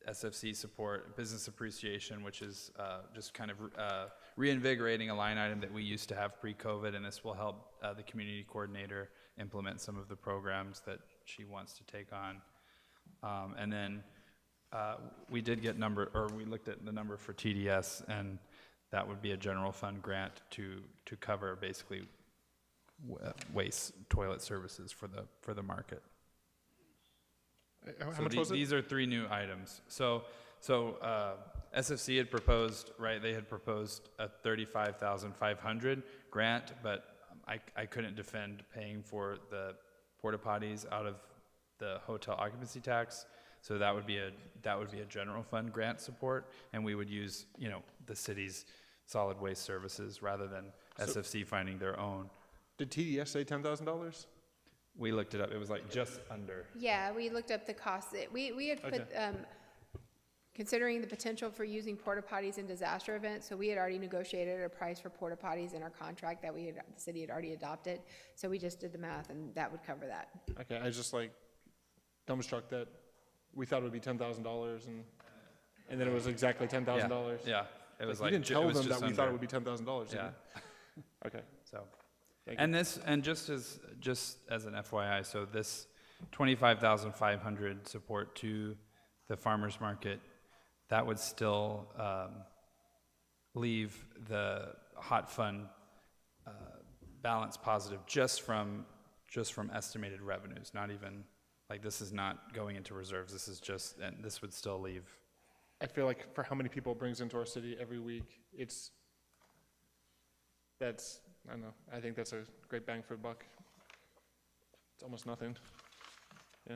SFC support, business appreciation, which is just kind of reinvigorating a line item that we used to have pre-COVID, and this will help the community coordinator implement some of the programs that she wants to take on. And then we did get we looked at the number for TDS, and that would be a general fund grant to cover basically waste toilet services for the market. how So much was it? these are 3 new items. So SFC had proposed, right, they had proposed a $35,500 grant, but I couldn't defend paying for the porta potties out of the hotel occupancy tax. So that would be a general fund grant support, and we would use, the city's solid waste services rather than SFC finding their own. Did TDS say $10,000? We looked it up. It was like just under. Yeah, we looked up the cost. We had put, considering the potential for using porta potties in disaster events, so we had already negotiated a price for porta potties in our contract that the city had already adopted. So we just did the math, and that would cover that. Okay, I was just dumbstruck that we thought it would be $10,000 and. And then it was exactly $10,000. Yeah, it was You like, didn't ju- tell it was them just that we thought it under. would be $10,000, did Yeah, you? Okay. so. Thank you. And this, and just as an FYI, so this 25,500 support to the farmer's market, that would still leave the hot fund balance positive just from estimated revenues, not even, like, this is not going into reserves, this is just, and this would still leave. I feel like for how many people it brings into our city every week, I don't know, I think that's a great bang for the buck. It's almost nothing. Yeah.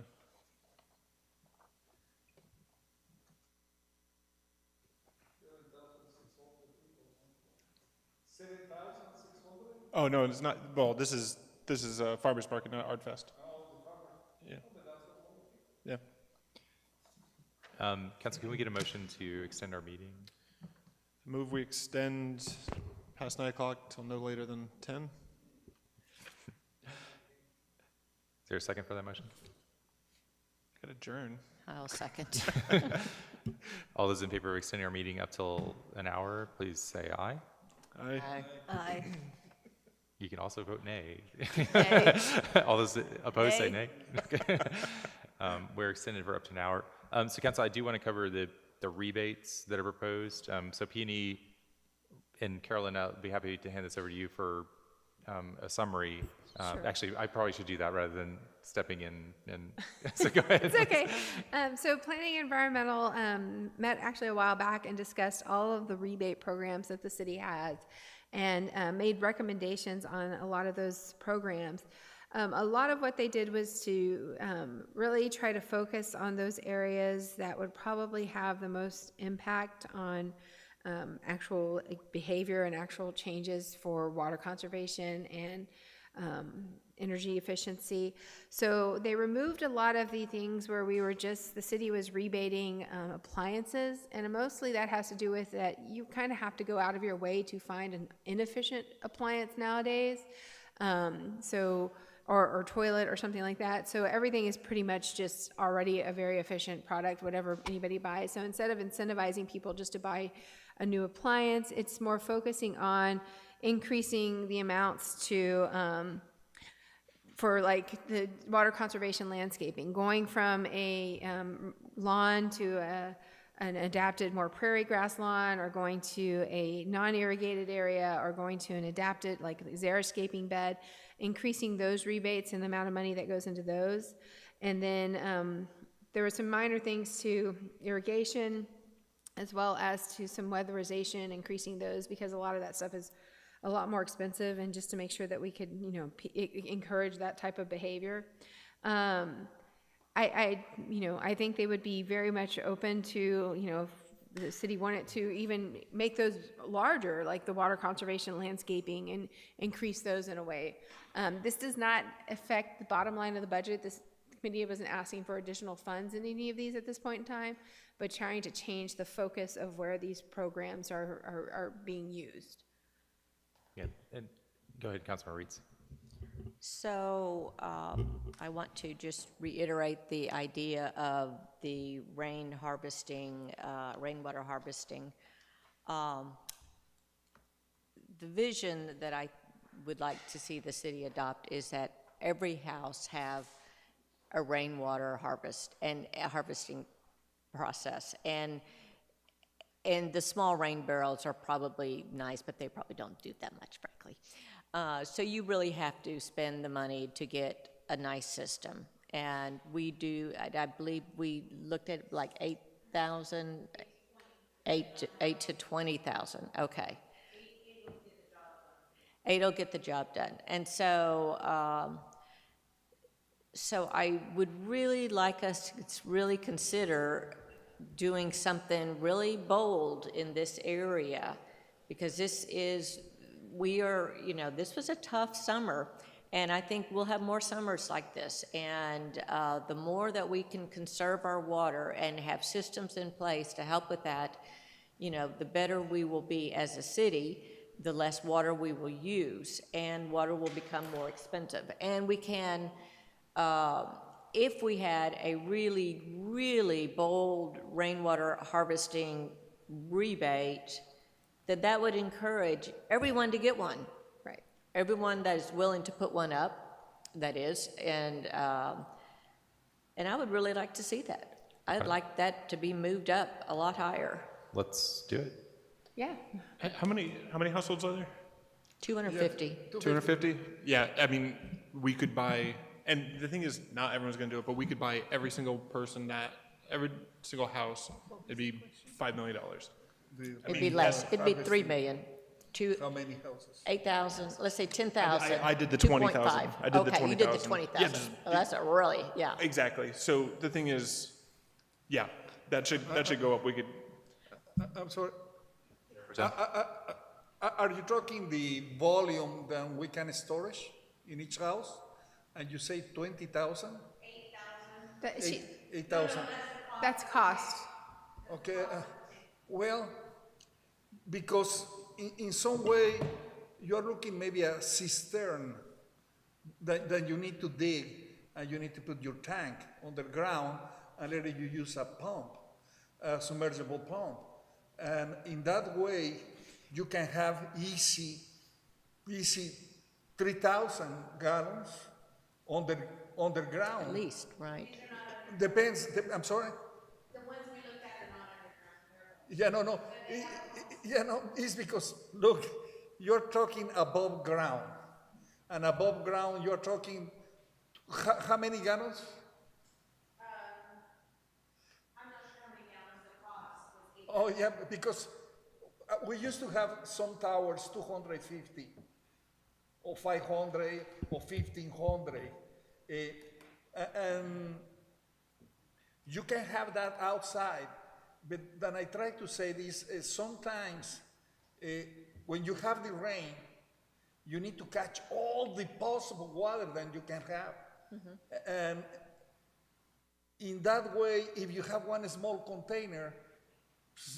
Oh, no, it's not, well, this is Farmers Market, not Art Fest. Yeah. Yeah. Council, can we get a motion to extend our meeting? Move we extend past 9 o'clock till no later than 10. Is there a second for that motion? Got adjourn. I'll second. All those in favor of extending our meeting up till an hour, please say aye. Aye. Aye. You can also vote nay. Nay. All those opposed say Nay. nay. Okay. We're extended for up to an hour. So council, I do want to cover the rebates that are proposed. So Peony and Carolyn, I'll be happy to hand this over to you for a summary. Sure. Actually, I probably should do that rather than stepping in and, so go ahead. It's okay. So Planning and Environmental met actually a while back and discussed all of the rebate programs that the city has and made recommendations on a lot of those programs. A lot of what they did was to really try to focus on those areas that would probably have the most impact on actual behavior and actual changes for water conservation and energy efficiency. So they removed a lot of the things where the city was rebating appliances, and mostly that has to do with that you kind of have to go out of your way to find an inefficient appliance nowadays. Or toilet or something like that. So everything is pretty much just already a very efficient product, whatever anybody buys. So instead of incentivizing people just to buy a new appliance, it's more focusing on increasing the amounts to, for like the water conservation landscaping, going from a lawn to an adapted more prairie grass lawn, or going to a non-irrigated area, or going to an adapted like xeriscaping bed, increasing those rebates and the amount of money that goes into those. And then there were some minor things to irrigation, as well as to some weatherization, increasing those, because a lot of that stuff is a lot more expensive, and just to make sure that we could, encourage that type of behavior. I think they would be very much open to, if the city wanted to even make those larger, like the water conservation landscaping, and increase those in a way. This does not affect the bottom line of the budget. This committee wasn't asking for additional funds in any of these at this point in time, but trying to change the focus of where these programs are being used. Yeah, and go ahead, Councilman Reeds. So I want to just reiterate the idea of the rainwater harvesting. The vision that I would like to see the city adopt is that every house have a rainwater harvesting process, and the small rain barrels are probably nice, but they probably don't do that much, frankly. So you really have to spend the money to get a nice system. And we do, I believe we looked at like 8,000, 8 to 20,000, okay. 8 will get the job done. And so, so I would really like us to really consider doing something really bold in this area, because this was a tough summer, and I think we'll have more summers like this. And the more that we can conserve our water and have systems in place to help with that, the better we will be as a city, the less water we will use, and water will become more expensive. And we can if we had a really, really bold rainwater harvesting rebate, that would encourage everyone to get one. Right. Everyone that is willing to put one up, that is, and I would really like to see that. I'd like that to be moved up a lot higher. Let's do it. Yeah. How many households are there? 250. 250? Yeah, I mean, we could buy, and the thing is, not everyone's gonna do it, but we could buy every single person every single house, it'd be $5 million. It'd be less, it'd be 3 million. How many houses? 8,000, let's say 10,000. I did the 20,000. 2.5. I did the Okay, you did the 20,000. 20,000. Yeah, just- Oh, that's a really, yeah. Exactly, so the thing is, yeah, that should go up, we could, I'm sorry. Are you talking the volume that we can storage in each house? And you say 20,000? 8,000. That's cost. Okay, well, because in some way, you're looking maybe a cistern that you need to dig, and you need to put your tank underground, and later you use a pump, a submersible pump. And in that way, you can have easy 3,000 gallons underground. At least, right. Depends, I'm sorry? The ones we looked at are not underground. Yeah, no. It's because, look, you're talking above ground. And above ground, you're talking, how many gallons? I'm not sure how many gallons the cost was. Oh, yeah, because we used to have some towers, 250, or 500, or 1,500. And you can have that outside. But then I try to say this, sometimes when you have the rain, you need to catch all the possible water that you can have. Mm-hmm. And in that way, if you have one small container,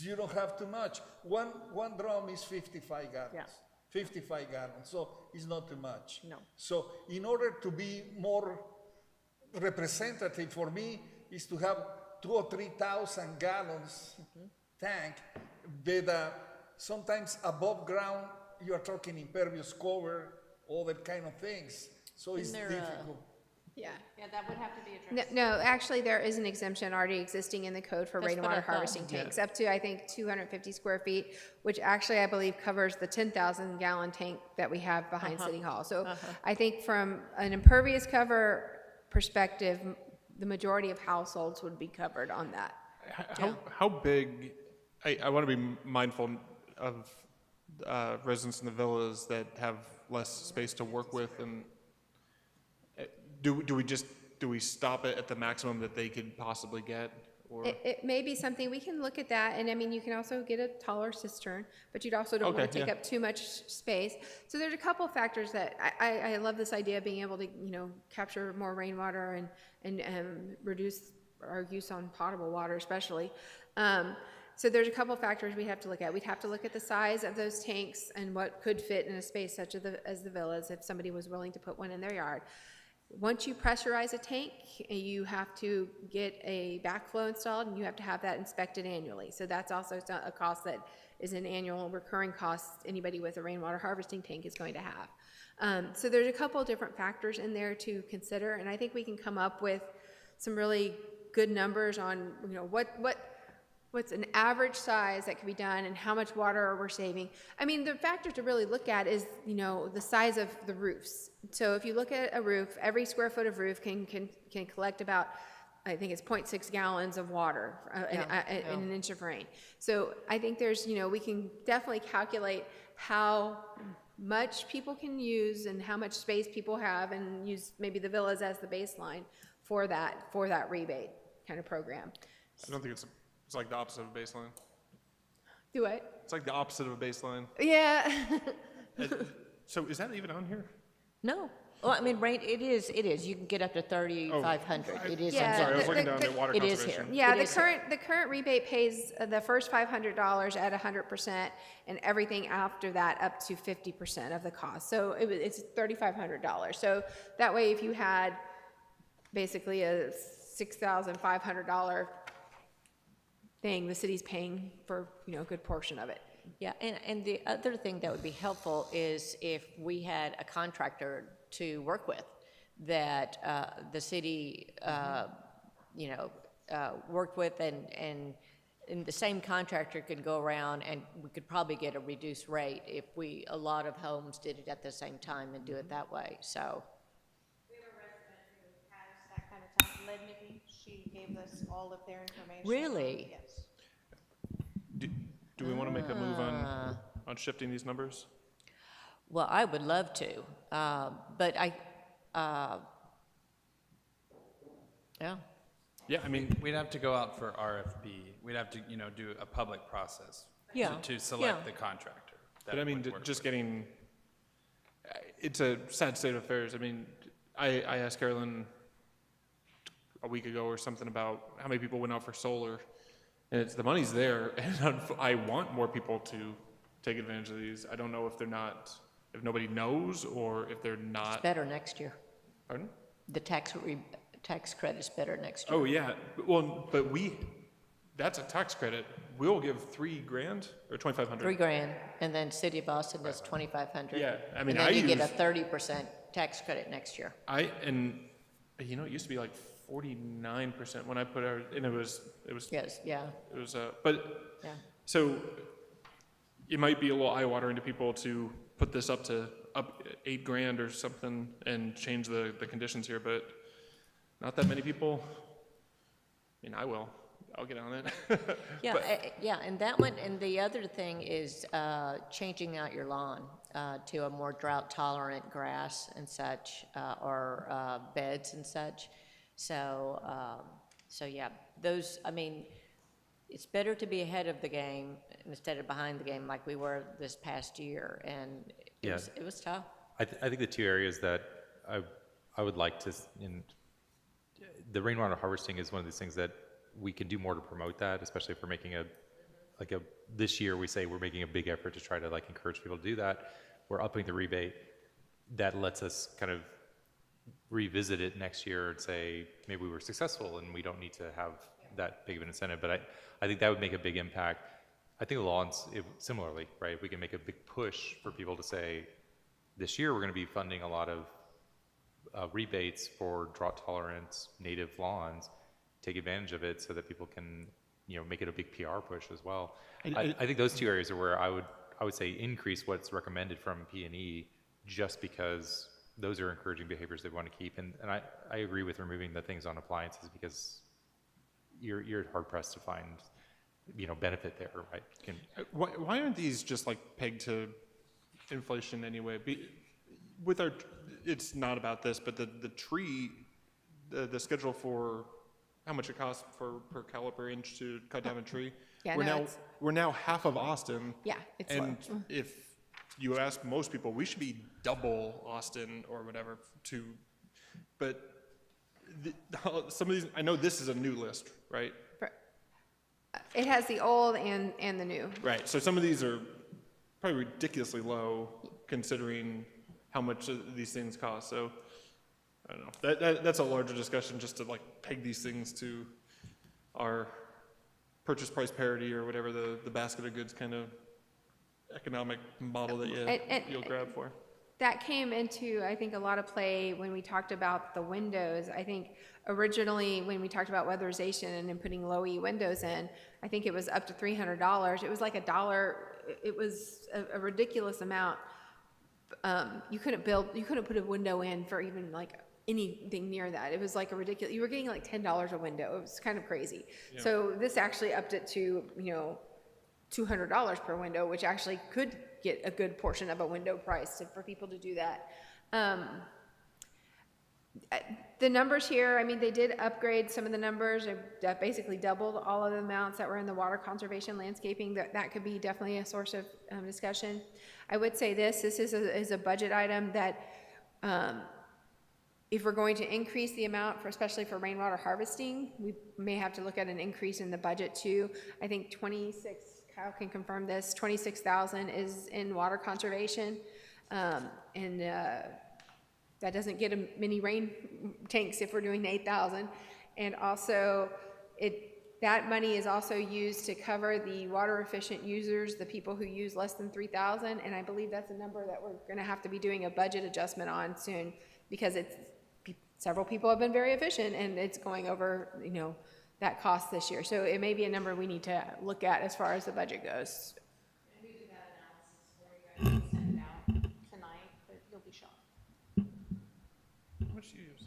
you don't have too much. One drum is 55 gallons. Yeah. 55 gallons, so it's not too much. No. So in order to be more representative for me, is to have 2,000 or 3,000 gallons tank, but sometimes above ground, you are talking impervious cover, all that kind of things. So it's difficult. Yeah. Yeah, that would have to be addressed. No, actually, there is an exemption already existing in the code for That's what I rainwater thought. harvesting tanks, up to, I think, 250 square feet, which actually, I believe, covers the 10,000 gallon tank that we have behind City Hall. So I think from an impervious cover perspective, the majority of households would be covered on that. how big, I want to be mindful of residents in the villas that have less space to work with, and do we stop it at the maximum that they could possibly get? Or It may be something, we can look at that, and I mean, you can also get a taller cistern, but you'd also don't want Okay, to take yeah. up too much space. So there's a couple factors that, I love this idea of being able to, capture more rainwater and reduce our use on potable water especially. So there's a couple factors we have to look at. We'd have to look at the size of those tanks and what could fit in a space such as the villas, if somebody was willing to put one in their yard. Once you pressurize a tank, you have to get a backflow installed, and you have to have that inspected annually. So that's also a cost that is an annual recurring cost anybody with a rainwater harvesting tank is going to have. So there's a couple different factors in there to consider, and I think we can come up with some really good numbers on, what's an average size that can be done and how much water we're saving. I mean, the factor to really look at is, the size of the roofs. So if you look at a roof, every square foot of roof can collect about, I think it's 0.6 gallons of water in an inch of rain. So I think there's, we can definitely calculate how much people can use and how much space people have, and use maybe the villas as the baseline for that rebate kind of program. I don't think it's like the opposite of a baseline. Do what? It's like the opposite of a baseline. Yeah. So is that even on here? No. Well, I mean, it is. You can get up to 3,500. It is. Yeah, in Sorry, I was there. looking down at water It is conservation. here. Yeah, It is here. the current rebate pays the first $500 at 100%, and everything after that up to 50% of the cost. So it's $3,500. So that way, if you had basically a $6,500 thing. The city's paying for, a good portion of it. Yeah, and the other thing that would be helpful is if we had a contractor to work with that the city, worked with, and the same contractor could go around, and we could probably get a reduced rate if a lot of homes did it at the same time and do it that way, so. We have a resident who has that kind of time. Led Nicky, she gave us all of their information. Really? Yes. Do we want to make a move on shifting these numbers? Well, I would love to, but yeah. Yeah, I mean, We'd have to go out for RFP. We'd have to, do a public process Yeah, to select yeah. the contractor. that but I mean, would work just with it. getting, it's a sad state of affairs. I mean, I asked Carolyn a week ago or something about how many people went out for solar, and the money's there, and I want more people to take advantage of these. I don't know if if nobody knows, or if they're not. Better next year. Pardon? The tax credit's better next year. Oh, yeah, well, but that's a tax credit. We'll give $3,000 or $2,500. $3,000, and then City of Boston does $2,500. Yeah, I mean, And then you get a use- 30% tax credit next year. And it used to be like 49% when I put our, and it was, Yes, yeah, it was, but, yeah. so it might be a little eye-watering to people to put this up $8,000 or something and change the conditions here, but not that many people. I mean, I'll get on it. Yeah, But- yeah, and that one, and the other thing is changing out your lawn to a more drought-tolerant grass and such, or beds and such. So yeah, those, I mean, it's better to be ahead of the game instead of behind the game like we were this past year, and Yeah. it was tough. I think the two areas that I would like to, the rainwater harvesting is one of these things that we can do more to promote that, especially if we're making this year we say we're making a big effort to try to encourage people to do that. We're upping the rebate. That lets us kind of revisit it next year and say, maybe we were successful and we don't need to have that big of an incentive. But I think that would make a big impact. I think the lawns, similarly, right? We can make a big push for people to say, this year we're going to be funding a lot of rebates for drought-tolerant native lawns. Take advantage of it so that people can, make it a big PR push as well. I think those two areas are where I would say increase what's recommended from P&E, just because those are encouraging behaviors they want to keep. And I agree with removing the things on appliances, because you're hard pressed to find, benefit there, right? Why aren't these just pegged to inflation anyway? It's not about this, but the tree, the schedule for how much it costs per caliper inch to cut down a tree. Yeah, we're now half of Austin. Yeah, it's And low. if you ask most people, we should be double Austin or whatever but some of these, I know this is a new list, right? It has the old and the new. Right, so some of these are probably ridiculously low considering how much these things cost, so I don't know. That's a larger discussion, just to peg these things to our purchase price parity or whatever the basket of goods kind of economic model that you'll grab for. That came into, I think, a lot of play when we talked about the windows. I think originally when we talked about weatherization and then putting low E windows in, I think it was up to $300. It was like $1. It was a ridiculous amount. You couldn't put a window in for even anything near that. It was a ridiculous, you were getting $10 a window. It was kind of crazy. Yeah. So this actually upped it to, $200 per window, which actually could get a good portion of a window price for people to do that. The numbers here, I mean, they did upgrade some of the numbers. They basically doubled all of the amounts that were in the water conservation landscaping. That could be definitely a source of discussion. I would say this is a budget item that if we're going to increase the amount, especially for rainwater harvesting, we may have to look at an increase in the budget too. I think Kyle can confirm this, 26,000 is in water conservation. And that doesn't get many rain tanks if we're doing the 8,000. And also, that money is also used to cover the water efficient users, the people who use less than 3,000, and I believe that's a number that we're gonna have to be doing a budget adjustment on soon, because several people have been very efficient, and it's going over, that cost this year. So it may be a number we need to look at as far as the budget goes. And we do that analysis for you guys, and send it out tonight, but you'll be shocked. How much do you use?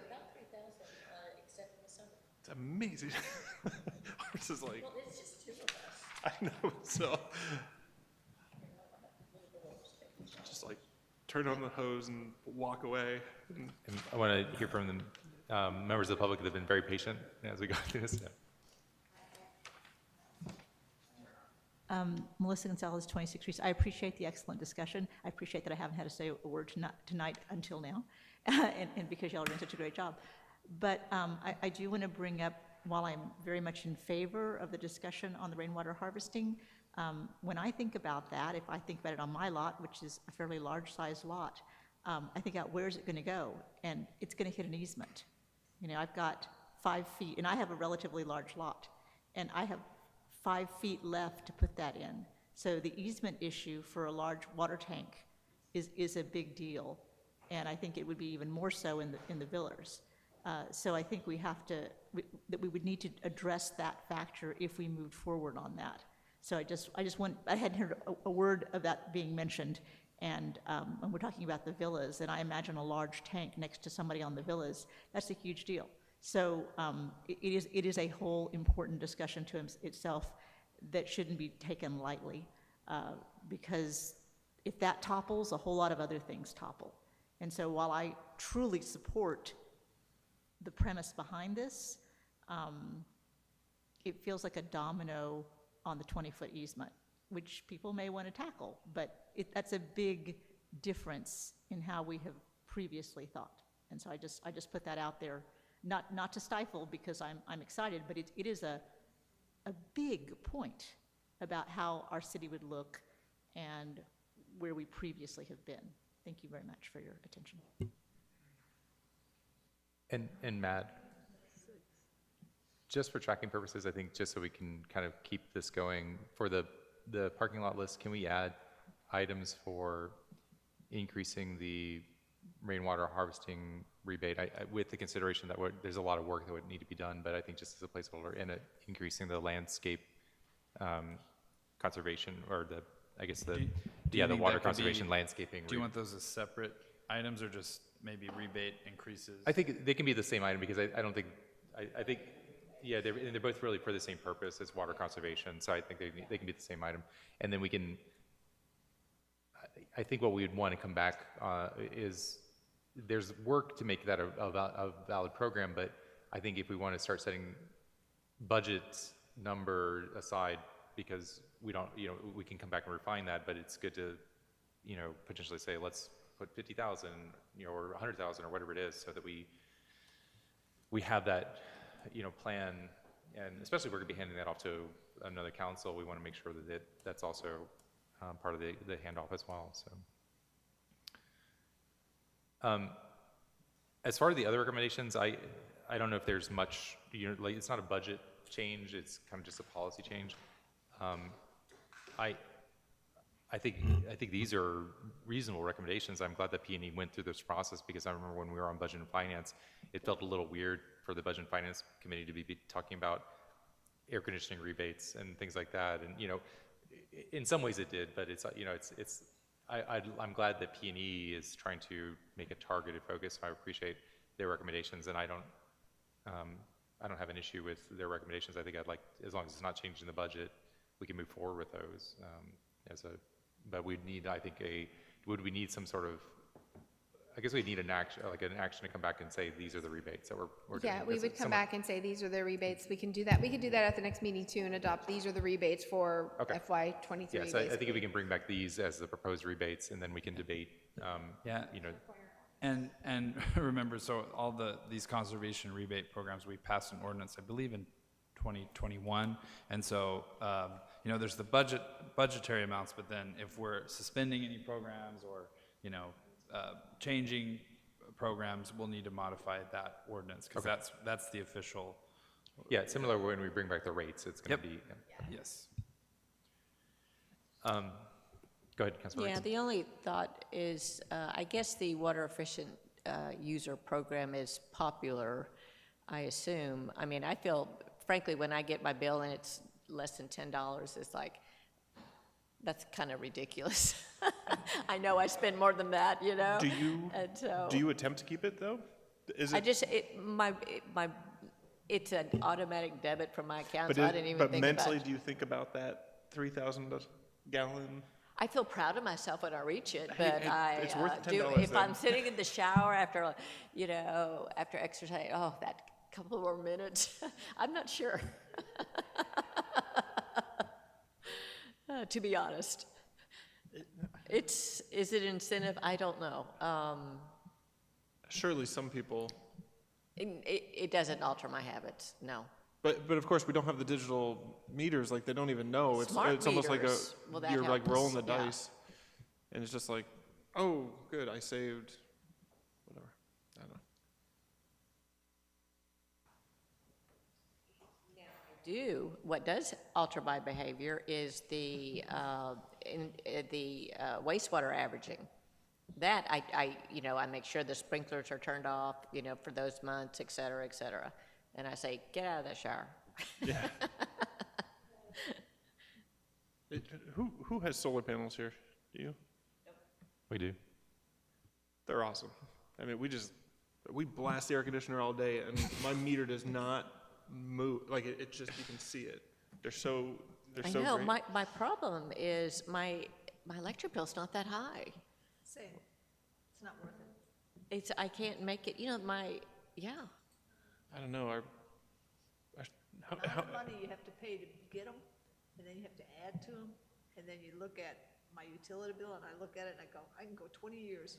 About 3,000, except in the summer. It's amazing. Ours is like, Well, it's just two of us. I know, so. Just like turn on the hose and walk away. And I want to hear from the members of the public that have been very patient as we go through this. Melissa Gonzalez, 26 Streets. I appreciate the excellent discussion. I appreciate that I haven't had to say a word tonight until now, and because y'all are doing such a great job. But I do want to bring up, while I'm very much in favor of the discussion on the rainwater harvesting, when I think about that, if I think about it on my lot, which is a fairly large-sized lot, I think out where's it going to go, and it's going to hit an easement. I've got 5 feet, and I have a relatively large lot, and I have 5 feet left to put that in. So the easement issue for a large water tank is a big deal, and I think it would be even more so in the villas. So I think we would need to address that factor if we moved forward on that. So I hadn't heard a word of that being mentioned, and we're talking about the villas, and I imagine a large tank next to somebody on the villas, that's a huge deal. So it is a whole important discussion to itself that shouldn't be taken lightly, because if that topples, a whole lot of other things topple. And so while I truly support the premise behind this, it feels like a domino on the 20-foot easement, which people may want to tackle, but that's a big difference in how we have previously thought. And so I just put that out there, not to stifle, because I'm excited, but it is a big point about how our city would look and where we previously have been. Thank you very much for your attention. And Matt, just for tracking purposes, I think just so we can kind of keep this going, for the parking lot list, can we add items for increasing the rainwater harvesting rebate, with the consideration that there's a lot of work that would need to be done, but I think just as a placeholder, and increasing the landscape conservation, or the water conservation landscaping. Do you want those as separate items, or just maybe rebate increases? I think they can be the same item, because I don't think, I think, yeah, they're both really for the same purpose as water conservation, so I think they can be the same item. And then we can, I think what we would want to come back is, there's work to make that a valid program, but I think if we want to start setting budget number aside, because we don't, we can come back and refine that, but it's good to, potentially say, let's put 50,000, or 100,000, or whatever it is, so that we have that, plan, and especially if we're going to be handing that off to another council, we want to make sure that that's also part of the handoff as well. So, as far as the other recommendations, I don't know if there's much, it's not a budget change, it's kind of just a policy change. I think these are reasonable recommendations. I'm glad that P&E went through this process, because I remember when we were on Budget and Finance, it felt a little weird for the Budget and Finance Committee to be talking about air conditioning rebates and things like that. And in some ways it did, but I'm glad that P&E is trying to make a targeted focus. I appreciate their recommendations, and I don't have an issue with their recommendations. I think I'd like, as long as it's not changing the budget, we can move forward with those but we'd need, I think, would we need some sort of, I guess we need an action, to come back and say, these are the rebates that we're doing. Yeah, we would come back and say, these are the rebates. We can do that. We could do that at the next meeting too, and adopt, these are the rebates for FY23. Yeah, so I think if we can bring back these as the proposed rebates, and then we can debate, And remember, so all these conservation rebate programs, we passed an ordinance, I believe, in 2021, and so there's the budgetary amounts, but then if we're suspending any programs or changing programs, we'll need to modify that ordinance, because that's the official. Yeah, it's similar when we bring back the rates, it's going to be, Yes. go ahead, Councilor Yeah, Reed. the only thought is, I guess the water efficient user program is popular, I assume. I mean, I feel, frankly, when I get my bill and it's less than $10, it's like, that's kind of ridiculous. I know I spend more than that, you know? And so, Do you attempt to keep it, though? Is I it, just, it's an automatic debit from my account, so I didn't even but think about mentally, it. do you think about that 3,000 gallon? I feel proud of myself when I reach it, but it's worth do, $10 if then. I'm sitting in the shower after, after exercise, oh, that couple more minutes, I'm not sure. To be honest. Is it incentive? I don't know. Surely some people, It doesn't alter my habits, no. but of course, we don't have the digital meters, like, they don't even know. Smart It's almost like meters, well, that you're like helps, rolling the yeah. dice. And it's just like, oh, good, I saved, whatever, I don't know. What does alter my behavior is the wastewater averaging. That I make sure the sprinklers are turned off, for those months, et cetera, and I say, get out of that shower. Yeah. Who has solar panels here? Do you? We do. They're awesome. I mean, we blast the air conditioner all day, and my meter does not move. Like, it just, you can see it. They're so I know, great. my problem is my electric bill's not that high. Same. It's not worth it. I can't make it, I don't know. How much money you have to pay to get them, and then you have to add to them, and then you look at my utility bill, and I look at it, and I go, I can go 20 years.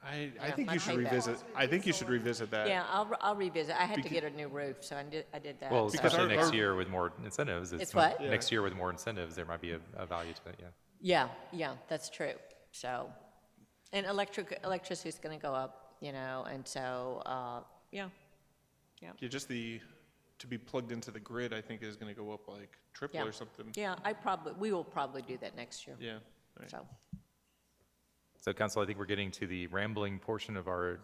I Yeah, think my you should payback. revisit. I think you should revisit that. Yeah, I'll revisit. I had to get a new roof, so I did that. Well, so- especially next year with more incentives. It's what? Yeah. Next year with more incentives, there might be a value to it, yeah. Yeah, that's true. So, and electricity's gonna go up, and so, yeah. Yeah, just to be plugged into the grid, I think is going to go up like triple Yeah. or something. Yeah, we will probably do that next year, Yeah. Right. so. So, Council, I think we're getting to the rambling portion of our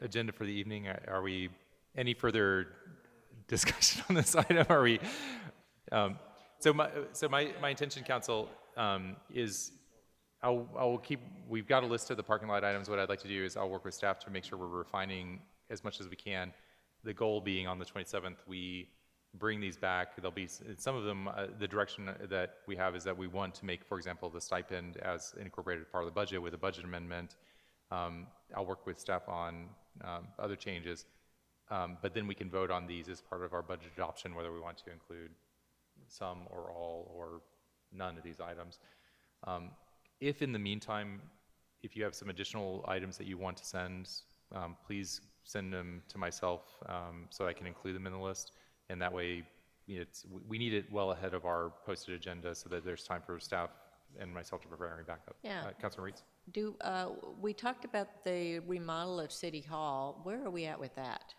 agenda for the evening. Are we, any further discussion on this item? Are we, so my intention, Council, is I'll keep, we've got a list of the parking lot items. What I'd like to do is I'll work with staff to make sure we're refining as much as we can. The goal being on the 27th, we bring these back. There'll be some of them, the direction that we have is that we want to make, for example, the stipend as an incorporated part of the budget with a budget amendment. I'll work with staff on other changes, but then we can vote on these as part of our budget adoption, whether we want to include some or all or none of these items. If in the meantime, if you have some additional items that you want to send, please send them to myself so I can include them in the list. And that way, we need it well ahead of our posted agenda so that there's time for staff and myself to prepare any backup. Yeah. Councilor Reitz? We talked about the remodel of City Hall. Where are we at with that?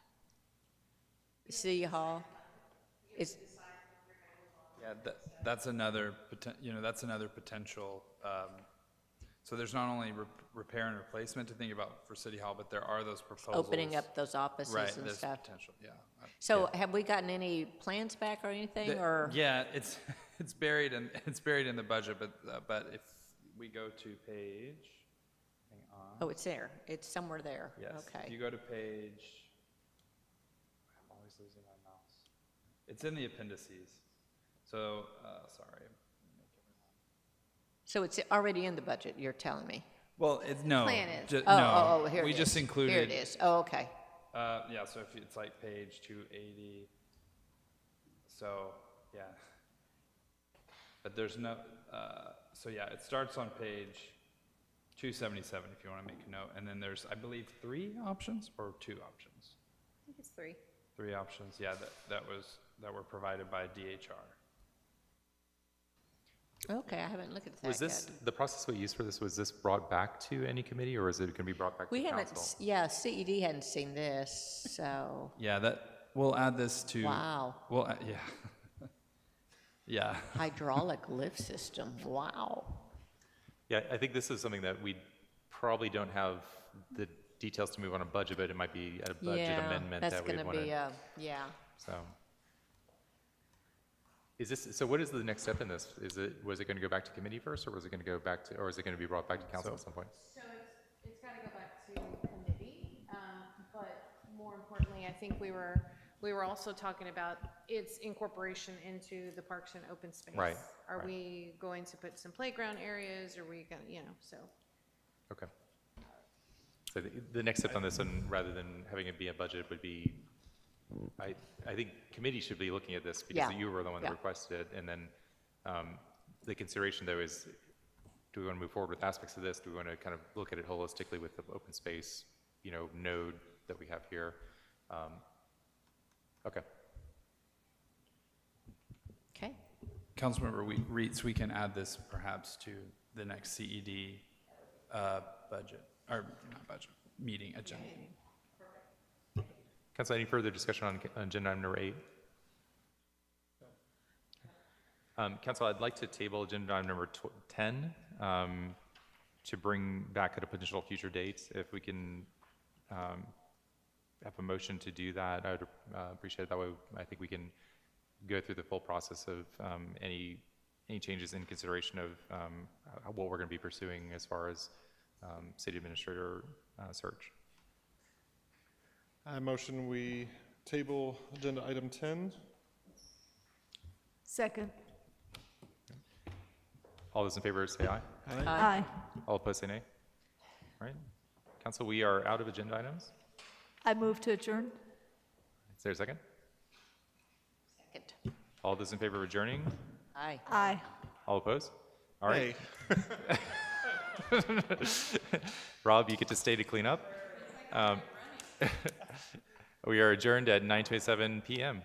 City Hall is, Yeah, that's another potential. So there's not only repair and replacement to think about for City Hall, but there are those proposals. opening up those offices Right, and there's stuff. potential, yeah. So have we gotten any plans back or anything, or? Yeah, it's buried in the budget, but if we go to page, hang on. Oh, it's there. It's somewhere there. Yes, Okay. if you go to page, I'm always losing my mouse. It's in the appendices. So, sorry. So it's already in the budget, you're telling me? Well, no. plan is. ju- Oh, no, here it we is. just included. Here it is. Oh, okay. Yeah, so if it's like page 280. So, yeah. But there's no, so yeah, it starts on page 277 if you want to make a note. And then there's, I believe, 3 options or 2 options? I think it's 3. 3 options, yeah, that were provided by DHR. Okay, I haven't looked at that Was this, yet. the process we used for this, was this brought back to any committee, or is it going to be brought back to We haven't, council? yeah, CED hadn't seen this, so, Yeah, we'll add this to. wow. Yeah. Yeah. Hydraulic lift system, wow. Yeah, I think this is something that we probably don't have the details to move on a budget, but it might be a budget Yeah, amendment that's that we'd gonna want be, to, yeah. so. Is this, so what is the next step in this? Was it going to go back to committee first, or was it going to go back to, or is it going to be brought back to council at some point? So it's got to go back to committee, but more importantly, I think we were also talking about its incorporation into the parks and open space. Right, Are right. we going to put some playground areas, are we going, so. Okay. So the next step on this, and rather than having it be a budget, would be, I think committee should be looking at this because Yeah, you were the one that yeah. requested it, and then the consideration though is, do we want to move forward with aspects of this? Do we want to kind of look at it holistically with the open space, node that we have here? Okay. Okay, Councilmember Reitz, we can add this perhaps to the next CED budget, or not budget, meeting agenda. Council, any further discussion on agenda item number 8? Council, I'd like to table agenda item number 10 to bring back at a potential future date. If we can have a motion to do that, I would appreciate it. That way, I think we can go through the full process of any changes in consideration of what we're going to be pursuing as far as city administrator search. I motion we table agenda item 10. Second. All those in favor say aye. Aye. All opposed say nay. All right. Council, we are out of agenda items. I move to adjourn. Is there a second? second. All those in favor of adjourning? Aye. Aye. All opposed? All right. Hey. Rob, you get to stay to clean up. We are adjourned at 9:27 p.m.